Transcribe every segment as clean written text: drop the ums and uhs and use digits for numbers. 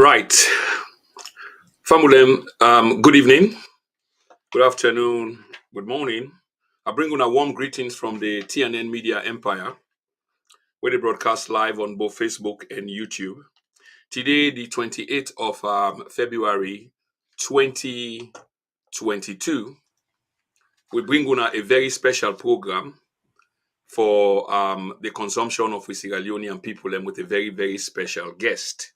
Right. Famulem, good evening, good afternoon, good morning. I bring you a warm greetings from the TNN Media Empire, where they broadcast live on both Facebook and YouTube. Today, the 28th of February 2022, we bring you a very special program for the consumption of Sierra Leonean people and with a very, very special guest.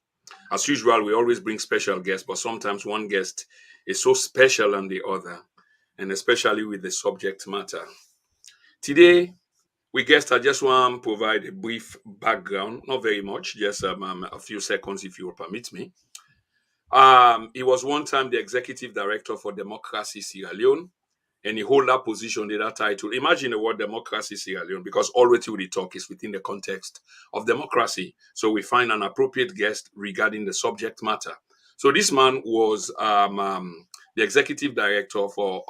As usual, we always bring special guests, but sometimes one guest is so special than the other, and especially with the subject matter. Today, I just want to provide a brief background, not very much, just a few seconds if you will permit me. He was one time the executive director for Democracy Sierra Leone, and he hold that position, that title. Imagine the word democracy Sierra Leone, because already we talk is within the context of democracy. So we find an appropriate guest regarding the subject matter. So this man was the executive director for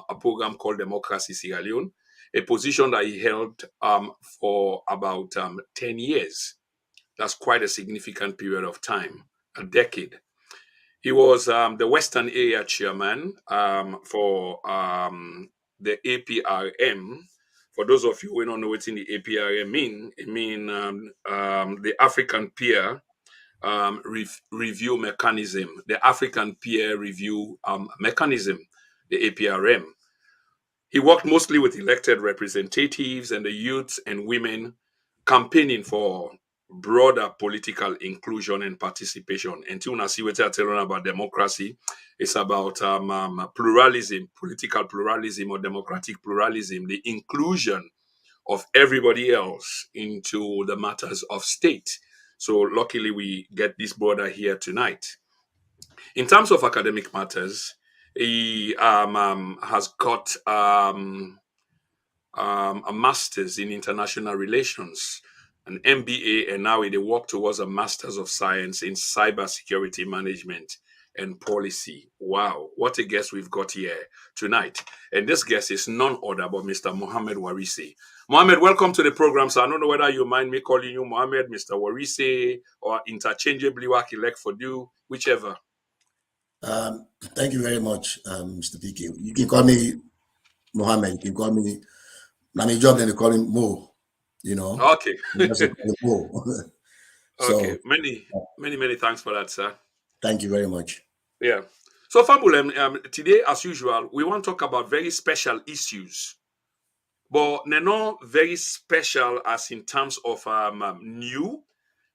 a program called Democracy Sierra Leone, a position that he held for about 10 years. That's quite a significant period of time, a decade. He was the Western Area Chairman for the APRM. For those of you who don't know what in the APRM mean, it means the African Peer Review Mechanism, the African Peer Review Mechanism, the APRM. He worked mostly with elected representatives and the youths and women campaigning for broader political inclusion and participation. Until now, see what I tell you about democracy, it's about pluralism, political pluralism or democratic pluralism, the inclusion of everybody else into the matters of state. So luckily, we get this brother here tonight. In terms of academic matters, he has got a master's in international relations, an MBA, and now he work towards a master's of science in cybersecurity management and policy. Wow, what a guest we've got here tonight. And this guest is none other but Mr. Mohammed Warise. Mohammed, welcome to the program. So I don't know whether you mind me calling you Mohammed, Mr. Warise, or interchangeably what you like for do, whichever. Thank you very much, Mr. PK. You can call me Mohammed. You can call me. My job then they call him Mo. You know, Okay. that's a Mo. Okay. So Many thanks for that, sir. thank you very much. Yeah. So, Fabulem, today, as usual, we want to talk about very special issues, but they're not very special as in terms of new,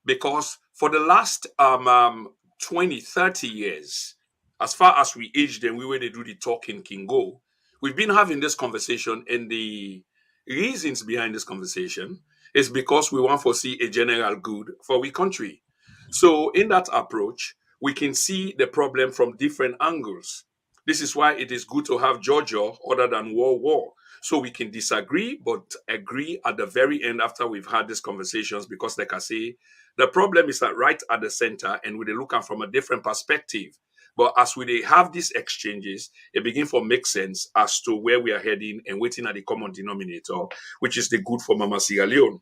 because for the last 20, 30 years, as far as we age them, we were to do the talking can go. We've been having this conversation, and the reasons behind this conversation is because we want to see a general good for we country. So, in that approach, we can see the problem from different angles. This is why it is good to have Georgia other than war. So we can disagree, but agree at the very end after we've had these conversations, because, like I say, the problem is that right at the center, and we look at from a different perspective. But as we have these exchanges, it begins to make sense as to where we are heading and waiting at the common denominator, which is the good for Mama Sierra Leone.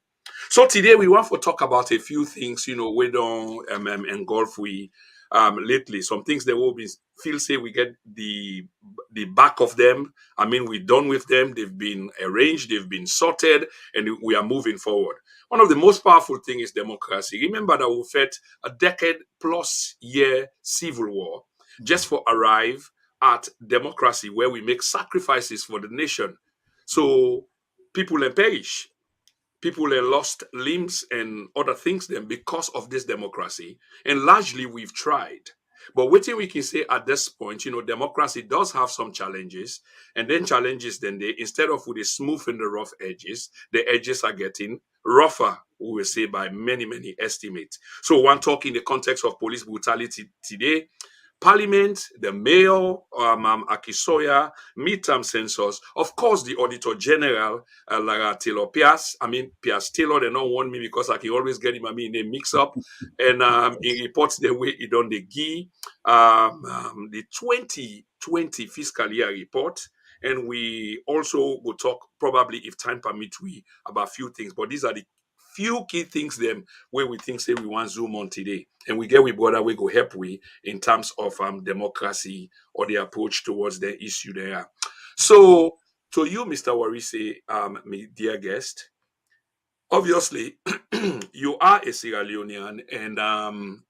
So today we want to talk about a few things, we don't engulf we lately. Some things that will be feel say we get the back of them. I mean, we're done with them. They've been arranged, they've been sorted, and we are moving forward. One of the most powerful things is democracy. Remember that we fought a decade plus year civil war just for arrive at democracy where we make sacrifices for the nation. So people perish. People lost limbs and other things then because of this democracy. And largely we've tried. But what we can say at this point, democracy does have some challenges. And then challenges, then they, instead of with a smooth and the rough edges, the edges are getting rougher, we will say, by many estimates. So one talk in the context of police brutality today, Parliament, the mayor, Akisoya, midterm census, of course, the Auditor General, Lara Taylor Pierce. I mean, Pierce Taylor, they don't want me because I can always get him, they mix up. And he reports the way he done the GI, the 2020 fiscal year report. And we also will talk, probably if time permits, we about a few things. But these are the few key things them where we think say we want zoom on today, and we get we brother we go help we in terms of democracy or the approach towards the issue there. So to you, Mr. Warise, me dear guest, obviously you are a Sierra Leonean, and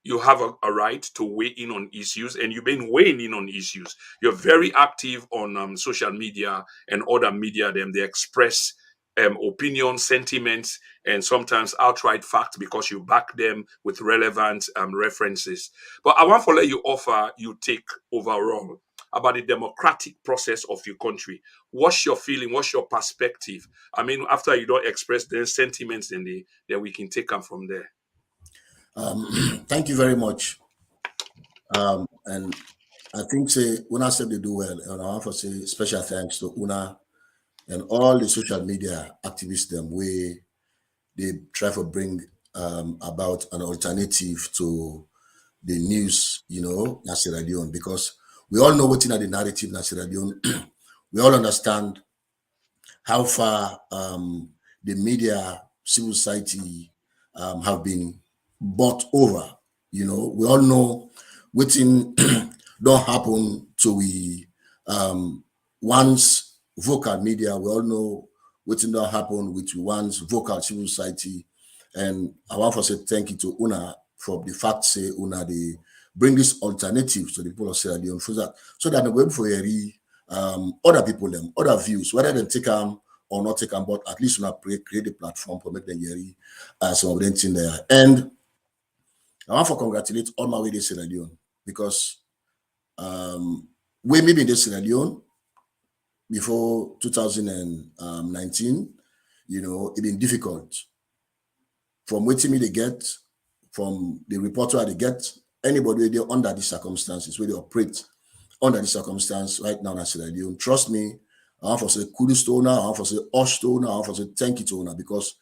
you have a right to weigh in on issues, and you've been weighing in on issues. You're very active on social media and other media. Them they express opinion, sentiments, and sometimes outright fact because you back them with relevant references. But I want to let you offer you take overall about the democratic process of your country. What's your feeling? What's your perspective? I mean, after you don't express their sentiments, then we can take them from there. Thank you very much. And I think say Una said they do well, and I want to say special thanks to Una and all the social media activists them where they try to bring about an alternative to the news, na Sierra Leone, because we all know what's in the narrative na Sierra Leone. We all understand how far the media, civil society have been bought over. We all know what in don't happen to we once vocal media. We all know what in don't happen with once vocal civil society. And I want to say thank you to Una for the fact say Una they bring this alternative to the people of Sierra Leone so that the web for other people them other views whether they take them or not take them, but at least Una create a platform for make them hear some of them thing there. And I want to congratulate all my way to Sierra Leone because we maybe in Sierra Leone before 2019, it been difficult from waiting me they get from the reporter they get anybody they under these circumstances where they operate under the circumstance right now in Sierra Leone. Trust me, I want to say kudos to owner, I want to say osh to owner, I want to say thank you to owner because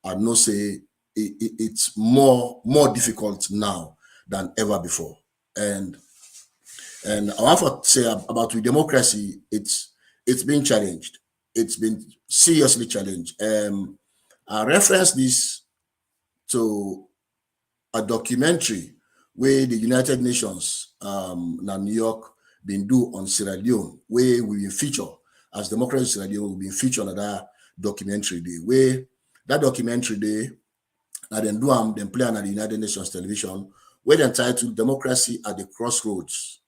I know say it's more difficult now than ever before. And I want to say about the democracy, it's been challenged. It's been seriously challenged. I reference this to a documentary where the United Nations, na New York, been do on Sierra Leone, where we been feature as democracy in Sierra Leone, we been featured on that documentary day. Where that documentary day, and then do them play on the United Nations television, where they entitled "Democracy at the Crossroads."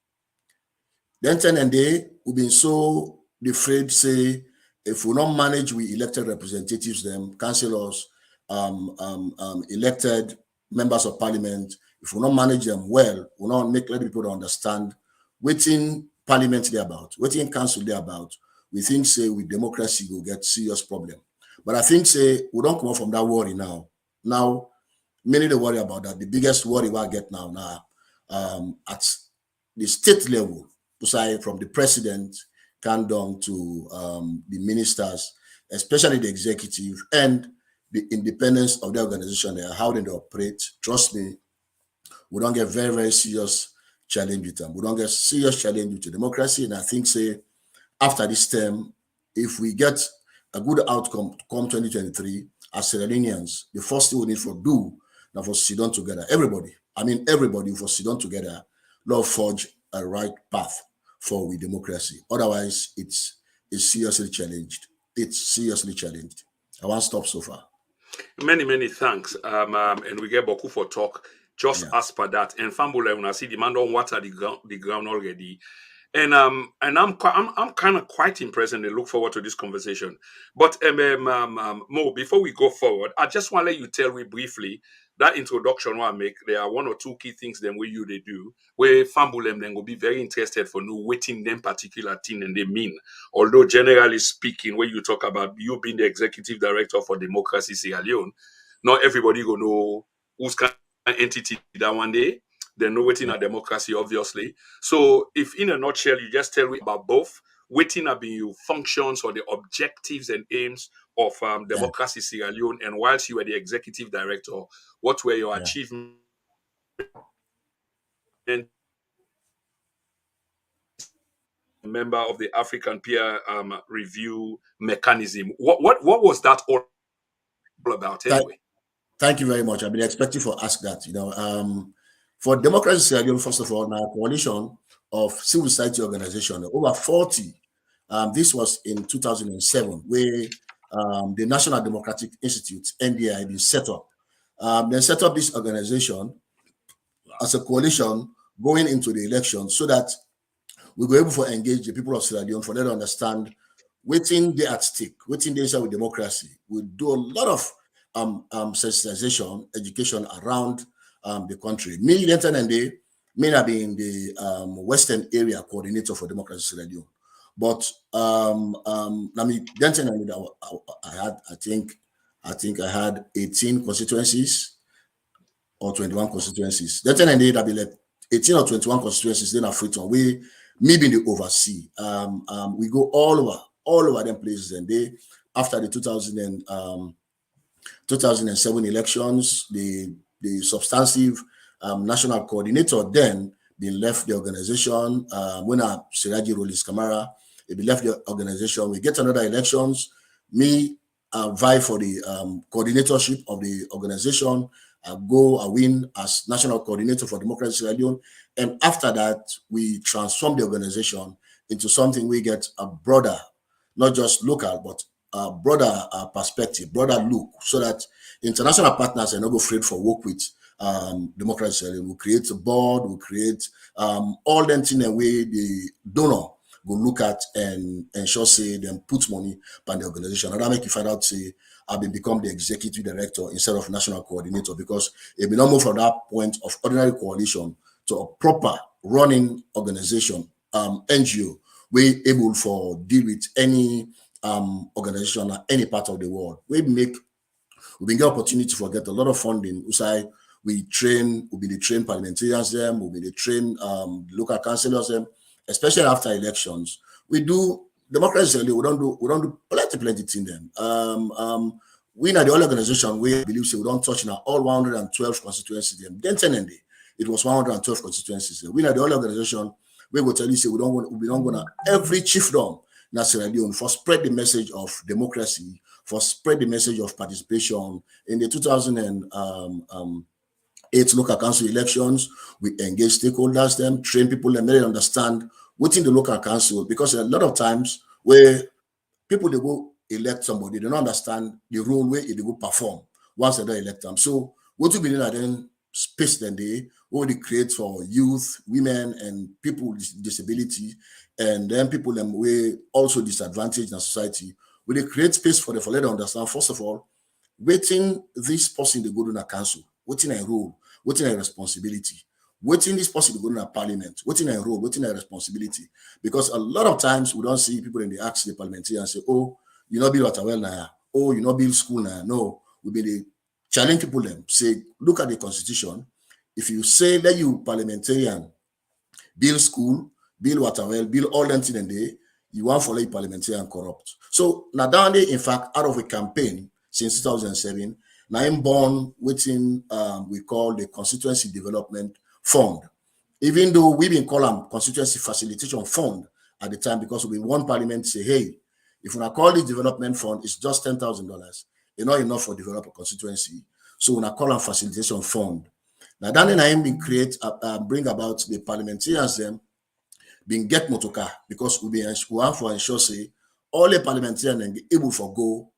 Then ten and day, we've been so afraid, say, if we don't manage with elected representatives, them councillors, elected members of parliament, if we don't manage them well, we don't let people understand waiting parliament they about, waiting council they about. We think say with democracy we'll get serious problem. But I think say we don't come out from that worry now. Now, many they worry about that. The biggest worry we get now at the state level, aside from the president, come down to the ministers, especially the executive and the independence of the organization, they are how they operate. Trust me, we don't get very, very serious challenge with them. We don't get serious challenge with the democracy. And I think say after this term, if we get a good outcome come 2023 as Sierra Leoneans, the first thing we need for do now for sit down together. Everybody for sit down together, love forge a right path for we democracy. Otherwise, it's seriously challenged. It's seriously challenged. I won't stop so far. Many thanks. And we get Boku for talk just Yeah. as per that. And Fambula, when I see the man don't water the ground already. And I'm kind of quite impressed and I look forward to this conversation. But Mo, before we go forward, I just want to let you tell me briefly that introduction I make. There are one or two key things then where you they do where Fambulem then will be very interested for no waiting them particular thing and they mean. Although generally speaking, when you talk about you being the executive director for Democracy Sierra Leone, not everybody gonna know who's kind of entity that one day. They know waiting Yeah. a democracy, obviously. So, if in a nutshell, you just tell me about both waiting have been your functions or the objectives and aims of Yeah. Democracy Sierra Leone, and whilst you were the executive director, what were your Yeah. achievements member of the African peer review mechanism? What was that all about Thank, anyway? Thank you very much. I've been expecting for ask that. For democracy in Sierra Leone, first of all, now coalition of civil society organization over 40. This was in 2007, where the National Democratic Institute (NDI) been set up. They set up this organization as a coalition going into the election so that we were able to engage the people of Sierra Leone for them to understand waiting they at stake, waiting they with democracy. We do a lot of sensitization, education around the country. Me, Denton and they may have been the Western area coordinator for democracy Sierra Leone. But I mean, Denton and I think I had 18 constituencies or 21 constituencies. Denton and they have been like 18 or 21 constituencies, then Afriton. We me being the oversee. We go all over them places, and they after the 2007 elections, the substantive national coordinator then been left the organization. When Siraji Rolis Kamara, he been left the organization. We get another elections. Me vie for the coordinatorship of the organization. I win as national coordinator for Democracy Sierra Leone. And after that, we transform the organization into something we get a broader, not just local, but a broader perspective, broader look, so that international partners are not afraid for work with Democracy Sierra Leone. We create a board, we create all them things in a way the donor go look at and ensure say them put money by the organization. And that make you find out say I've been become the executive director instead of national coordinator, because it been not move from that point of ordinary coalition to a proper running organization, NGO, we able for deal with any organization at any part of the world. We been get opportunity for get a lot of funding. We train, we be the train parliamentarians them, we be the train local councillors them, especially after elections. We do democracy. We don't do plenty thing them. We are the only organization we believe say we don't touch now all 112 constituencies them. Then 10 and it was 112 constituencies. We are the only organization we will tell you say we don't gonna every chiefdom in Sierra Leone for spread the message of democracy, for spread the message of participation in the 2008 local council elections. We engage stakeholders, them train people, and make them understand within the local council, because a lot of times where people they go elect somebody, they don't understand the role where they go perform once they don't elect them. So what we believe then space then they already create for youth, women, and people with disability, and then people them way also disadvantaged in society. We they create space for them for let them understand first of all, waiting this person they go to the council, waiting a role, waiting a responsibility. Waiting this person to go to parliament, waiting a role, waiting a responsibility. Because a lot of times we don't see people in the ask the parliamentarian say, oh, you know build water well now, oh, you know build school now. No, we be the challenge people them. Say, look at the constitution. If you say let you parliamentarian build school, build water well, build all them things in there, you want for let parliamentarian corrupt. So now down there, in fact, out of a campaign since 2007, now I'm born within we call the Constituency Development Fund. Even though we been call them Constituency Facilitation Fund at the time, because we won Parliament say, hey, if we call this development fund, it's just $10,000. It's not enough for develop a constituency. So when I call them Facilitation Fund. Now then I been create bring about the parliamentarians them being get motorcar, because we want for ensure say all the parliamentarians be able for go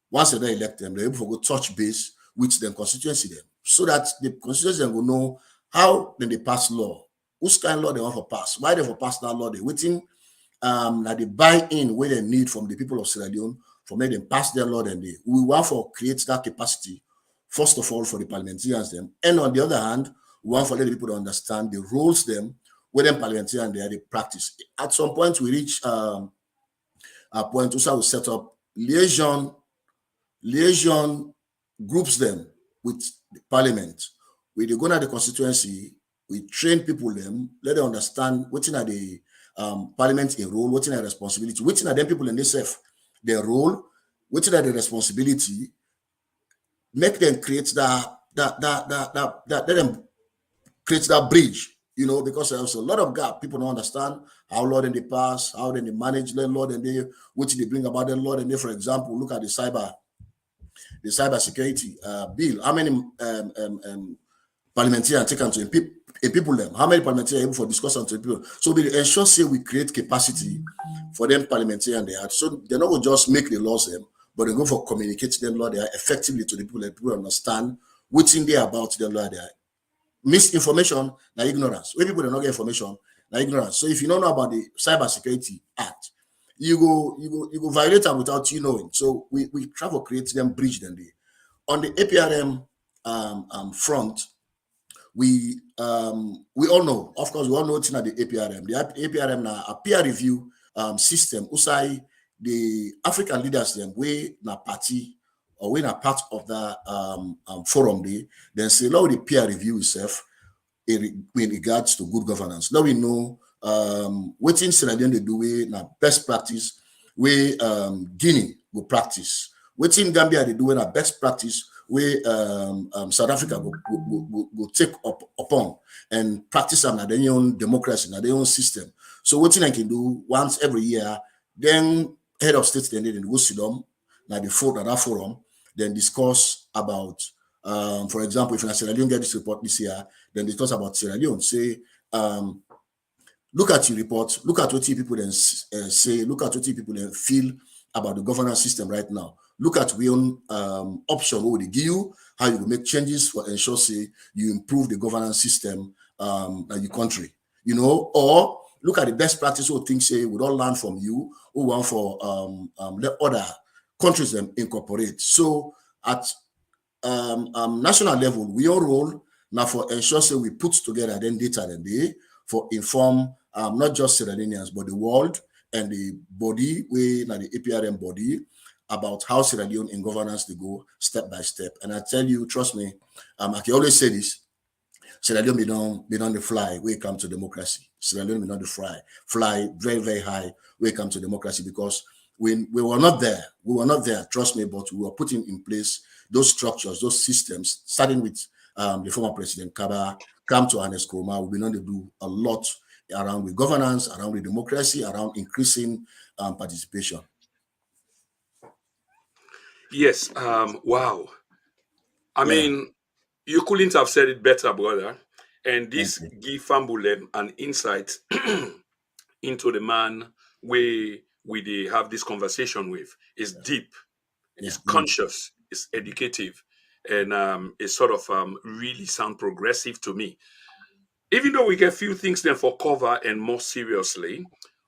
once they elect them, they're able to go touch base with the constituency them, so that the constituency them will know how then they pass law, whose kind of law they want to pass, why they for pass that law, they waiting that they buy in where they need from the people of Sierra Leone for make them pass their law. Then we want to create that capacity, first of all, for the parliamentarians them, and on the other hand, we want for the people to understand the roles them where them parliamentarians they practice. At some point, we reach a point also we set up liaison groups them with the parliament. We go to the constituency, we train people them, let them understand what are the parliament a role, what are the responsibility, which are them people in themselves, their role, which are the responsibility, make them create let them create that bridge, because there's a lot of gap. People don't understand how law then they pass, how then they manage the law, and they which they bring about the law, and they, for example, look at the cyber the cybersecurity bill. How many parliamentarians take to people them? How many parliamentarians are able for discussion to people? So we ensure say we create capacity for them parliamentarian they are. So they're not going to just make the laws them, but they go for communicating them law they are effectively to the people that people understand what's in there about the law they are. Misinformation, now ignorance. When people don't know get information, now ignorance. So if you don't know about the Cybersecurity Act, you go violate them without you knowing. So we try to create them bridge then the on the APRM front, we all know, of course, we all know it's not the APRM. The APRM now a peer review system. Usai the African leaders them we na party or we na part of that forum day, then say now the peer review itself in regards to good governance. Now we know what in Sierra Leone they do we na best practice we Guinea will practice. What in Gambia they do we na best practice where South Africa go take up upon and practice them at their own democracy, at their own system. So what I can do once every year, then head of state then they go sit down at the forum, then discuss about, for example, if Sierra Leone get this report this year, then discuss about Sierra Leone. Say, look at your report, look at what people then say, look at what people then feel about the governance system right now. Look at your own option what they give you, how you will make changes for ensure say you improve the governance system in your country, or look at the best practice or things say we don't learn from you who want for let other countries them incorporate. So at national level, we all role now for ensure say we put together then data then they for inform not just Sierra Leoneans but the world and the body we now the APRM body about how Sierra Leone in governance they go step by step. And I tell you, trust me, I can always say this, Sierra Leone be on the fly when it comes to democracy. Sierra Leone be on the fly very, very high when it comes to democracy because we were not there. We were not there, trust me, but we were putting in place those structures, those systems, starting with the former president Kaba, come to Ernest Koroma. We've been on to do a lot around with governance, around with democracy, around increasing participation. Yes. Wow. I Yeah. mean, you couldn't have said it better, brother. And Thank this you. give Fambulem an insight into the man we they have this conversation with. Is deep, Yeah. is conscious, is educative, and is sort of really sound progressive to me. Even though we get few things then for cover and more seriously,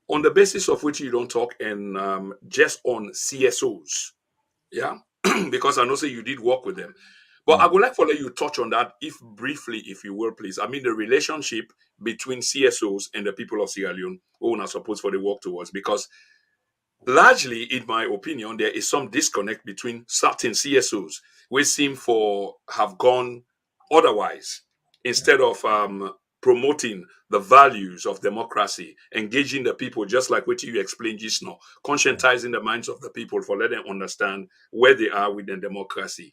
on the basis of which you don't talk and just on CSOs, yeah, because I know say you did work with them. But I Mm. would like for let you touch on that, if briefly, if you will, please. I mean, the relationship between CSOs and the people of Sierra Leone who are not supposed for the work towards, because largely, in my opinion, there is some disconnect between certain CSOs which seem for have gone otherwise instead of promoting the values of democracy, engaging the people, just like what you explained just now, conscientizing the minds of the people for let them understand where they are within democracy.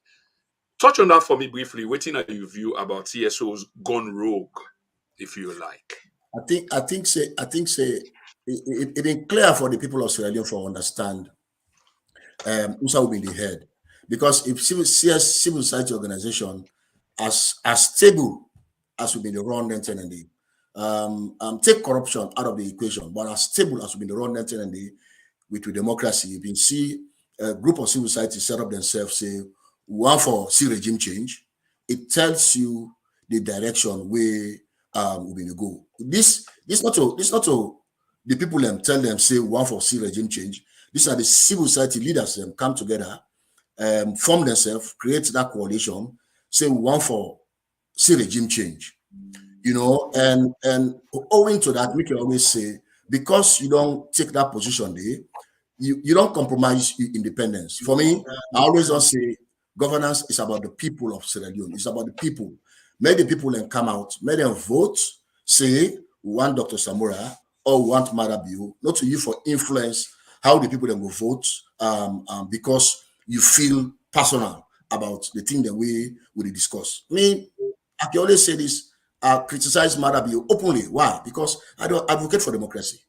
Touch on that for me briefly. Waiting at your view about CSOs gone rogue, if you like. I think been clear for the people of Sierra Leone for understand who's will be the head. Because if civil society organization as stable as we've been the run and the take corruption out of the equation, but as stable as we've been the run and the with democracy, you can see a group of civil society set up themselves, say, one for see regime change. It tells you the direction where we're going to go. This not to the people them tell them say one for see regime change. These are the civil society leaders them come together, form themselves, create that coalition, say one for see regime change. And owing to that, we can always say because you don't take that position there, you don't compromise your independence. For me, I always don't say governance is about the people of Sierra Leone. It's about the people. May the people then come out, may them vote, say we want Dr. Samora or we want Marabio, not to you for influence how the people then will vote because you feel personal about the thing that we discuss. Me, I can always say this, I criticize Marabio openly. Why? Because I don't advocate for democracy.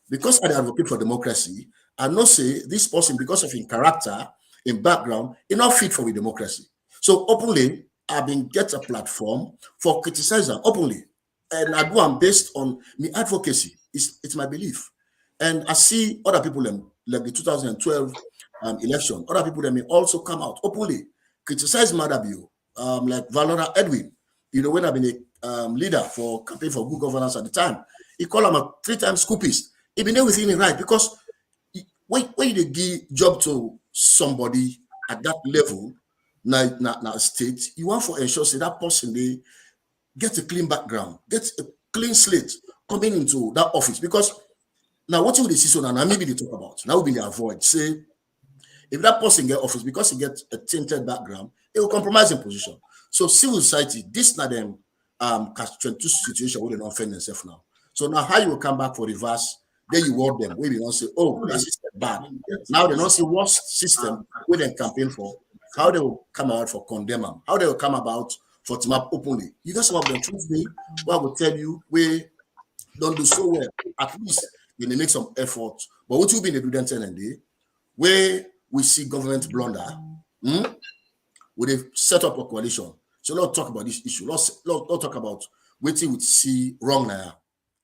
Because I advocate for democracy, I know say this person, because of his character, in background, it's not fit for the democracy. So openly, I've been get a platform for criticizing openly. And I do am based on my advocacy. It's my belief. And I see other people like the 2012 election, other people that may also come out openly, criticize Madabio, like Valora Edwin, when I've been a leader for campaign for good governance at the time. He called him a 3 times scoopist. He been there within the right because when you give job to somebody at that level, now state, you want to ensure say that person they get a clean background, get a clean slate coming into that office. Because now what you will see so now maybe they talk about now we avoid say if that person get office because he gets a tainted background, it will compromise in position. So civil society, this not them catch 22 situation where they don't offend themselves now. So now how you will come back for reverse, then you ward them, where they don't say, oh, that system bad. Now they don't see worst system where they campaign for, how they will come out for condemn them, how they will come about for team up openly. You got some of them truth me, what I will tell you, we don't do so well. At least they may make some effort. But what you been able to do day, where we see government blunder, we they set up a coalition. So let's talk about this issue. Let's talk about waiting we see wrong now.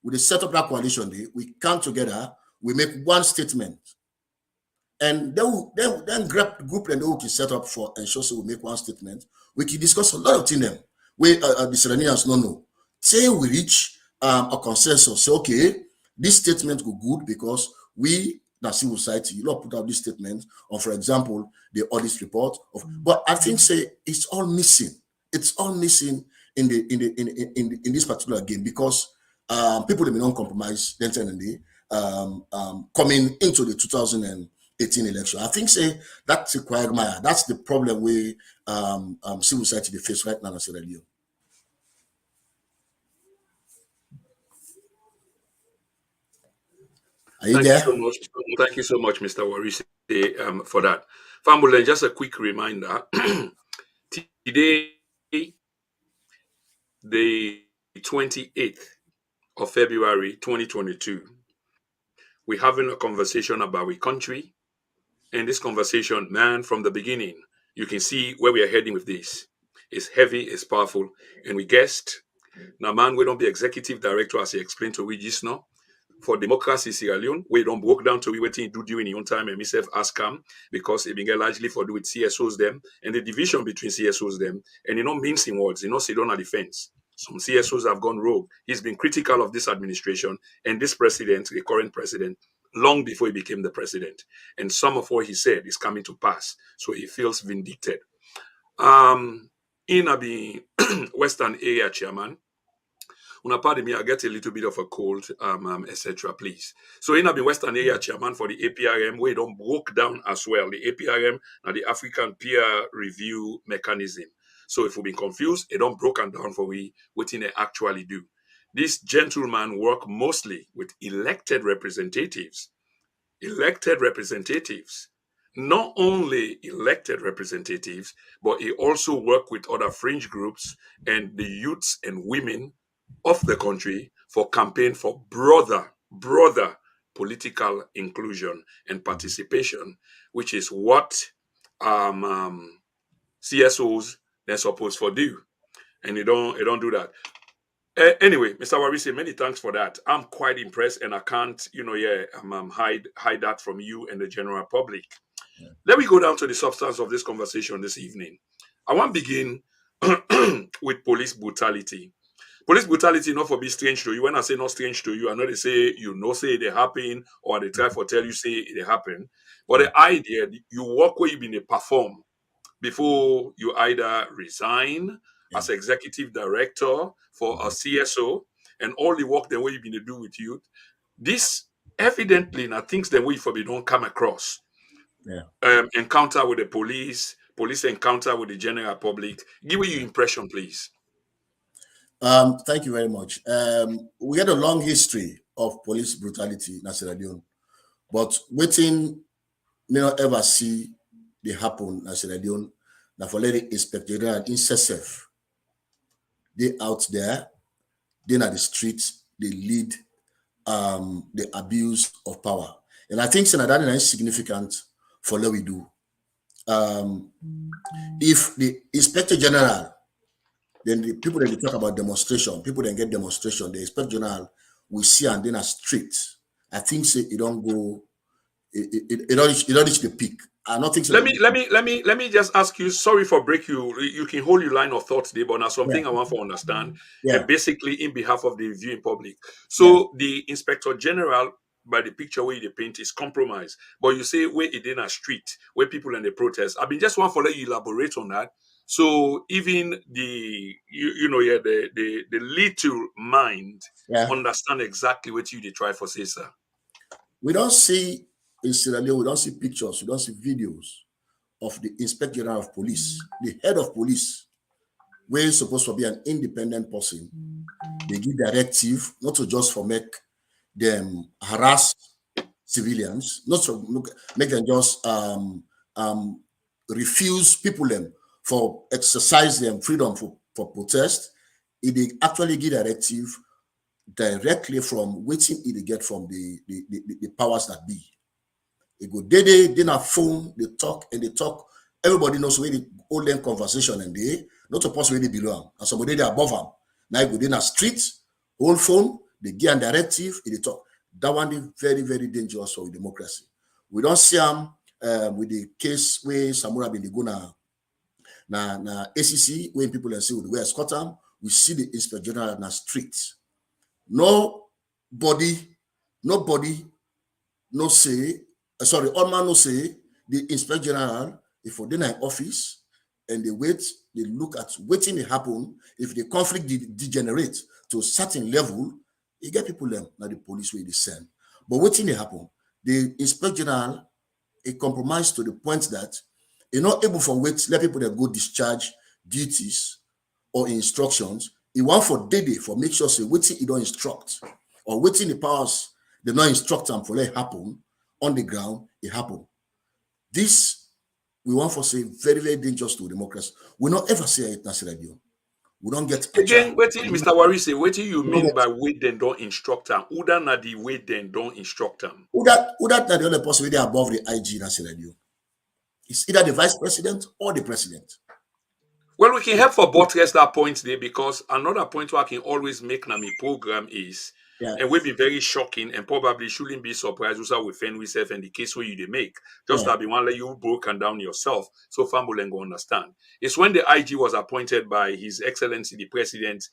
We they set up that coalition, we come together, we make one statement. And then grab group and they will set up for ensure so we make one statement. We can discuss a lot of things them. We the Serenians no no. Say we reach a consensus. Say okay, this statement go good because we the civil society, you not put out this statement or for example the audit report of but I think say it's all missing. It's all missing in this particular game because people that may not compromise then and day coming into the 2018 election. I think say that's a quagmire. That's the problem we civil society they face right now in Sierra Leone. Are you Thank you there? so much. Thank you so much, Mr. Warise, for that. Family, just a quick reminder. Today, the 28th of February 2022, we're having a conversation about a country. And this conversation, man, from the beginning, you can see where we are heading with this. It's heavy, it's powerful. And we guessed, now, man, we don't be executive director, as he explained to we just now. For democracy Sierra Leone, we don't walk down to we waiting do during your own time and myself ask him because it been largely for do with CSOs them and the division between CSOs them and mincing words, sit on a defense. Some CSOs have gone rogue. He's been critical of this administration and this president, the current president, long before he became the president. And some of what he said is coming to pass. So he feels vindicted. In a Western area chairman, una pardon me, I get a little bit of a cold, etc. Please. So in the Western area chairman for the APRM, we don't broke down as well. The APRM and the African Peer Review Mechanism. So if we've been confused, it don't broken down for we what they actually do. This gentleman work mostly with elected representatives. Elected representatives. Not only elected representatives, but he also work with other fringe groups and the youths and women of the country for campaign for broader political inclusion and participation, which is what CSOs they're supposed to do, and they don't do that. Anyway, Mr. Warise, many thanks for that. I'm quite impressed, and I can't, hide that from you and the general public. Let me go down to the substance of this conversation this evening. I want to begin with police brutality. Police brutality not for be strange to you. When I say not strange to you, I know they say say they happen or they try for tell you say it happen. But the idea you work where you been a perform before you either resign Yeah. as executive director for a CSO and all the work the way you've been to do with you. This evidently now things the way for we don't come across. Yeah. Encounter with the police encounter with the general public. Give me your impression, please. Thank you very much. We had a long history of police brutality in Sierra Leone, but waiting may not ever see they happen in Sierra Leone. Now for letting inspector and incessant, they out there, they at the streets, they lead the abuse of power. And I think that is significant for what we do. if the Inspector General, then the people that they talk about demonstration, people that get demonstration, the Inspector General we see and then a street. I think say it don't go, it don't reach the peak. I don't think so. Let me just ask you. Sorry for break you. You can hold your line of thoughts there, but now Yeah, something I want to understand. yeah, Basically, in behalf of the viewing public, yeah. so the Inspector General, by the picture where they paint, is compromised. But you say where it in a street where people in the protest. I've been just want to let you elaborate on that. So even the yeah, the little mind Yeah. understand exactly what you they try for say, sir. We don't see in Sierra Leone, we don't see pictures, we don't see videos of the Inspector General of Police, the head of police, where is supposed to be an independent person. They give directive not to just for make them harass civilians, not to make them just um, refuse people them for exercise them freedom for protest. They actually give directive directly from waiting they get from the powers that be. They go they not phone, they talk. Everybody knows where they hold them conversation and they not supposed where they belong. And somebody they above them. Now you go in a street, hold phone, they give a directive, they talk. That one is very, very dangerous for democracy. We don't see them with the case where Samura been go na ACC, when people are saying we escort them, we see the Inspector General in the streets. Nobody, nobody no say, sorry, all man no say, the Inspector General, if for in office and they wait, they look at waiting to happen, if the conflict degenerate to a certain level, you get people them, now the police will send. But waiting to happen, the Inspector General, a compromise to the point that you're not able for wait, let people that go discharge duties or instructions. He want for day for make sure say waiting he don't instruct or waiting the powers they not instruct them for let it happen on the ground, it happen. This we want for say very, very dangerous to democracy. We not ever say it national radio. We don't get a Again, job. waiting, Mr. Wari say, what do you We don't mean get by wait then don't instruct them? Who that na the wait then don't instruct them? who that the only possibility above the IG national radio. It's either the vice president or the president. Well, we can help for buttress that point there because another point where I can always make na my program is, Yeah, and will be very shocking and probably shouldn't be surprised also with Fenwiself and the case where you they make. Just yeah. that be one let you broken down yourself so family go understand. It's when the IG was appointed by His Excellency the President,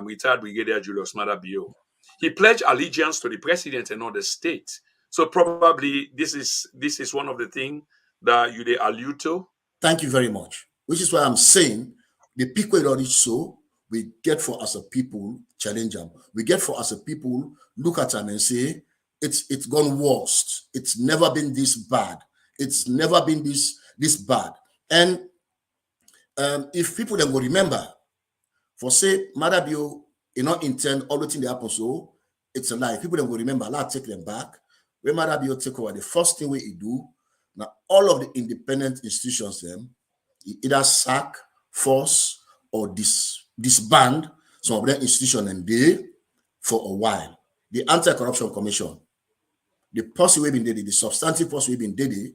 retired Brigadier Julius Maada Bio. He pledged allegiance to the president and not the state. So probably this is one of the things that you they allude to. Thank you very much. Which is why I'm saying the peak we reach so we get for as a people challenge them. We get for as a people look at them and say it's gone worst. It's never been this bad. It's never been this bad. And if people then will remember for say Madabio, you not intend everything that happens so it's a lie. People then will remember. Allah take them back. When Madabio take over, the first thing we do now all of the independent institutions them either sack, force, or disband some of their institutions and they for a while. The Anti-Corruption Commission, the policy we've been daily, the substantive policy we've been daily,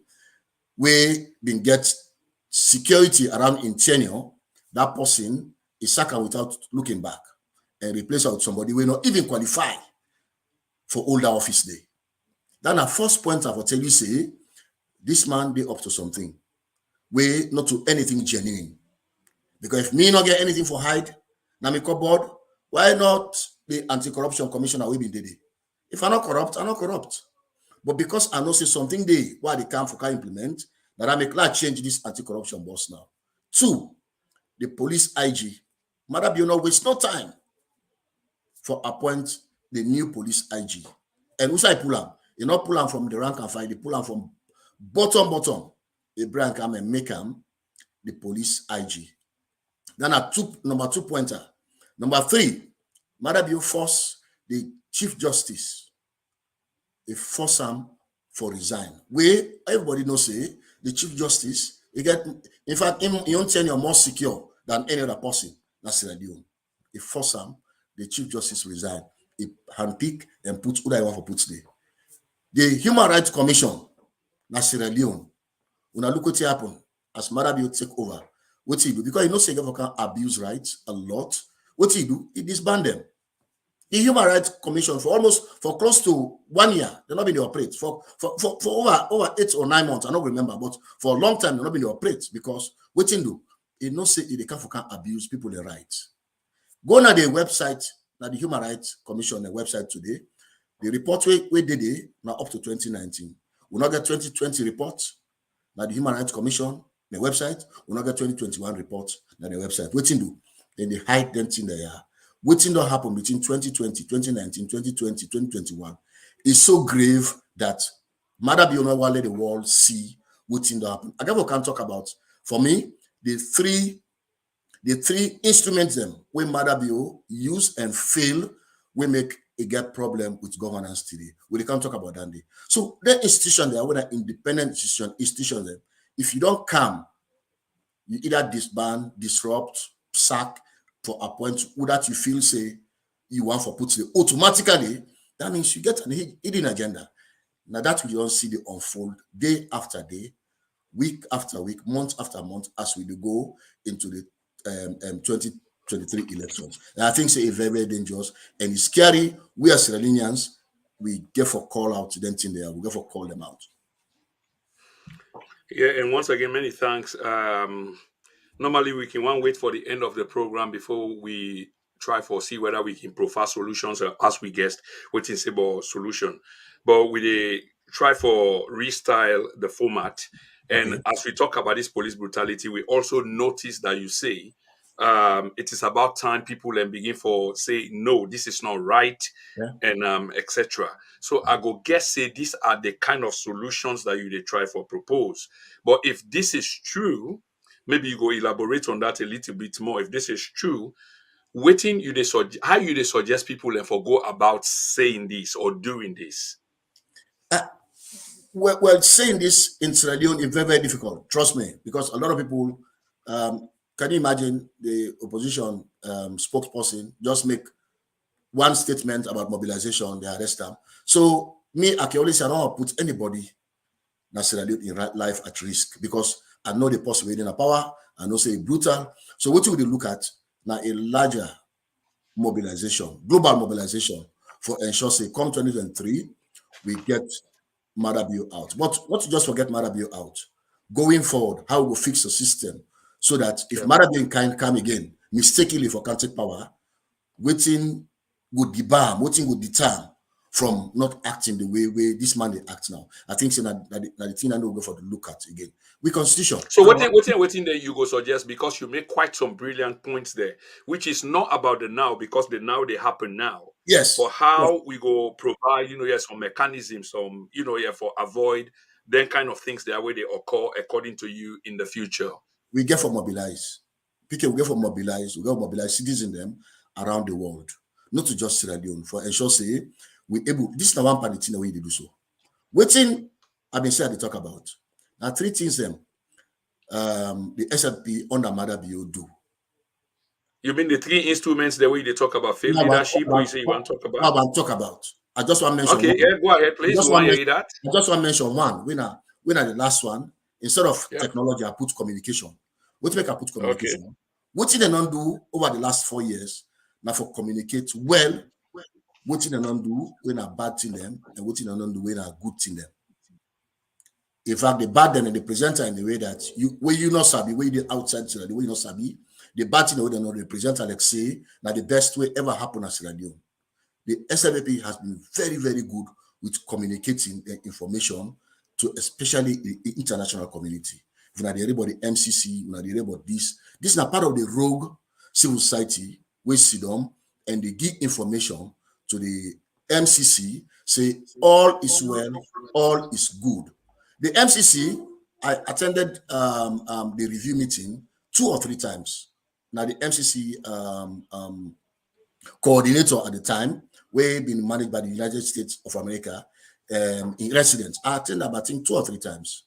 we been get security around in tenure, that person is sacked without looking back and replace her with somebody we not even qualify for older office day. Then a first point I will tell you say, this man be up to something. We not to anything genuine. Because if me not get anything for hide, now me cupboard, why not the Anti-Corruption Commissioner we been did it? If I'm not corrupt, I'm not corrupt. But because I know say something they why they can implement, that I make like change this anti-corruption boss now. Two, the police IG. Madam, you not waste no time for appoint the new police IG. And who say pull am? You not pull am from the rank and file, they pull am from bottom. The brand come and make him the police IG. Then a number two pointer. Number three, Madam, you force the Chief Justice, a force him for resign. Where everybody knows say the Chief Justice, he get in fact him tenure more secure than any other person. That's the idea. He force him, the Chief Justice resign. He handpick and put who I want to put there. The Human Rights Commission, that's Sierra Leone. When I look what happen as Marabio take over, what he do? Because you know say government can abuse rights a lot. What he do? He disband them. The Human Rights Commission for close to 1 year, they're not been the operate. For over 8 or 9 months, I don't remember, but for a long time, they're not been the operate because what you do, you know say they can't abuse people their rights. Go na the website, now the Human Rights Commission the website today. The report we did it now up to 2019. We not get 2020 reports. Now the Human Rights Commission, the website, we not get 2021 reports, now the website. What you do? Then they hide them in there. What thing that happened between 2020, 2019, 2020, 2021 is so grave that Mother Biona will let the world see what thing that happened. I never can talk about, for me, the three instruments them when Mother Bio use and fail, we make a get problem with governance today. We can't talk about that. So the institution there, whether independent institution them, if you don't come, you either disband, disrupt, sack, for appoint who that you feel say you want for put the automatically, that means you get an hidden agenda. Now that we don't see the unfold day after day, week after week, month after month as we go into the 2023 elections. And I think it's very, very dangerous and it's scary. We as Sierra Leoneans, we get for call out to them in there, we get for call them out. Yeah, and once again, many thanks. Normally, we can wait for the end of the program before we try for see whether we can provide solutions as we guessed waiting about solution. But we try for restyle the format. And Okay. as we talk about this police brutality, we also notice that you say it is about time people then begin for say no, this is not right, Yeah. and etc. So I go guess say these are the kind of solutions that you they try for propose. But if this is true, maybe you go elaborate on that a little bit more. If this is true, waiting you how you they suggest people and for go about saying this or doing this? Well, saying this in Sierra Leone is very, very difficult. Trust me, because a lot of people can you imagine the opposition spokesperson just make one statement about mobilization, they arrest them. So me, I can always say I don't want to put anybody in Sierra Leone in life at risk because I know the possibility in power. I know say brutal. So what would you look at now a larger mobilization, global mobilization for ensure say come 2023 we get Marabio out. But not to just forget Marabio out. Going forward, how we will fix the system so that if Yeah. Marabio can come again mistakenly for counter power, waiting would debar, waiting would deter from not acting the way this man they act now. I think so that the thing I know go for the look at again. We constitution. So what there you go suggest because you make quite some brilliant points there, which is not about the now because the now they happen now, but Yes. Yes. how we go provide some mechanisms, for avoid then kind of things that way they occur according to you in the future. We get for mobilize. PK, we get for mobilize, we get for mobilize citizens them around the world. Not to just Sierra Leone, for ensure say we able this is the one part the thing the way they do so. Waiting, I've been saying they talk about. Now three things them the SLP under Mother BO do. You mean the three instruments the way they talk about failed leadership, or you say you want to talk Now about? I'm talk about. I just want to mention Okay, one. yeah, go ahead, I please. just We want want to to hear that. I just want to mention one. When are the last one? Instead of Yeah. technology, I put communication. What make I put Okay. communication? What did they not do over the last 4 years? Now for communicate well, what did they not do when I bad thing them, and what did they not do when I good thing them? In fact, the bad then and the presenter in the way that you not sabi, where you outside the way you not sabi, the bad thing they not represent like say that the best way ever happened as radio. The SLP has been very, very good with communicating information to especially the international community. If not everybody MCC, not everybody this is not part of the rogue civil society we see them and they give information to the MCC, say all is well, all is good. The MCC, I attended the review meeting 2 or 3 times. Now the MCC coordinator at the time, we been managed by the United States of America in residence. I attended about 2 or 3 times.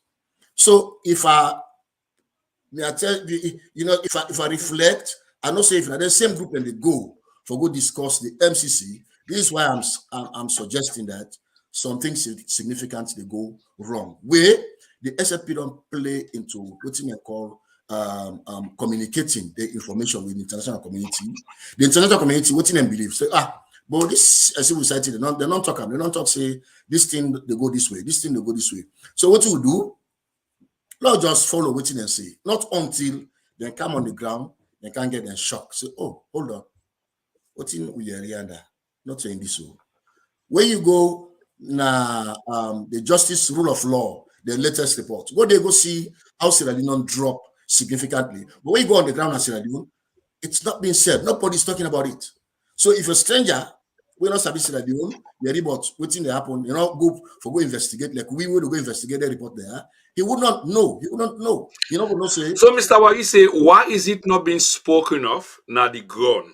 So if I tell if I reflect, I know say if the same group and they go for go discuss the MCC, this is why I'm suggesting that something significant they go wrong. Where the SFP don't play into what you call communicating the information with the international community. The international community, what them believe, say, but this civil society, they don't talk, say, this thing, they go this way, this thing, they go this way. So what you do, not just follow what they say, not until they come on the ground, they can't get them shocked. Say, oh, hold on, what in we are here, not saying this so. When you go the justice rule of law, the latest report, go they go see how Sierra Leone drop significantly. But when you go on the ground at Sierra Leone, it's not being said. Nobody's talking about it. So if a stranger, we not sabi Sierra Leone, the report, waiting to happen, go investigate, like we would go investigate the report there, he would not know. He would not know. You know, would not say. So, Mr. Warise, why is it not being spoken of now the grown?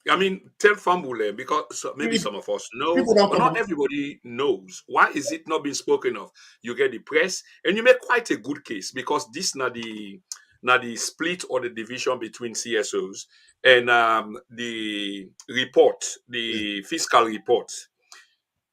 I mean, tell Fambule, because maybe some of us know, People don't but come not out. everybody knows. Why is it not being spoken of? You get the press, and you make quite a good case because this not the split or the division between CSOs and the report, the fiscal report.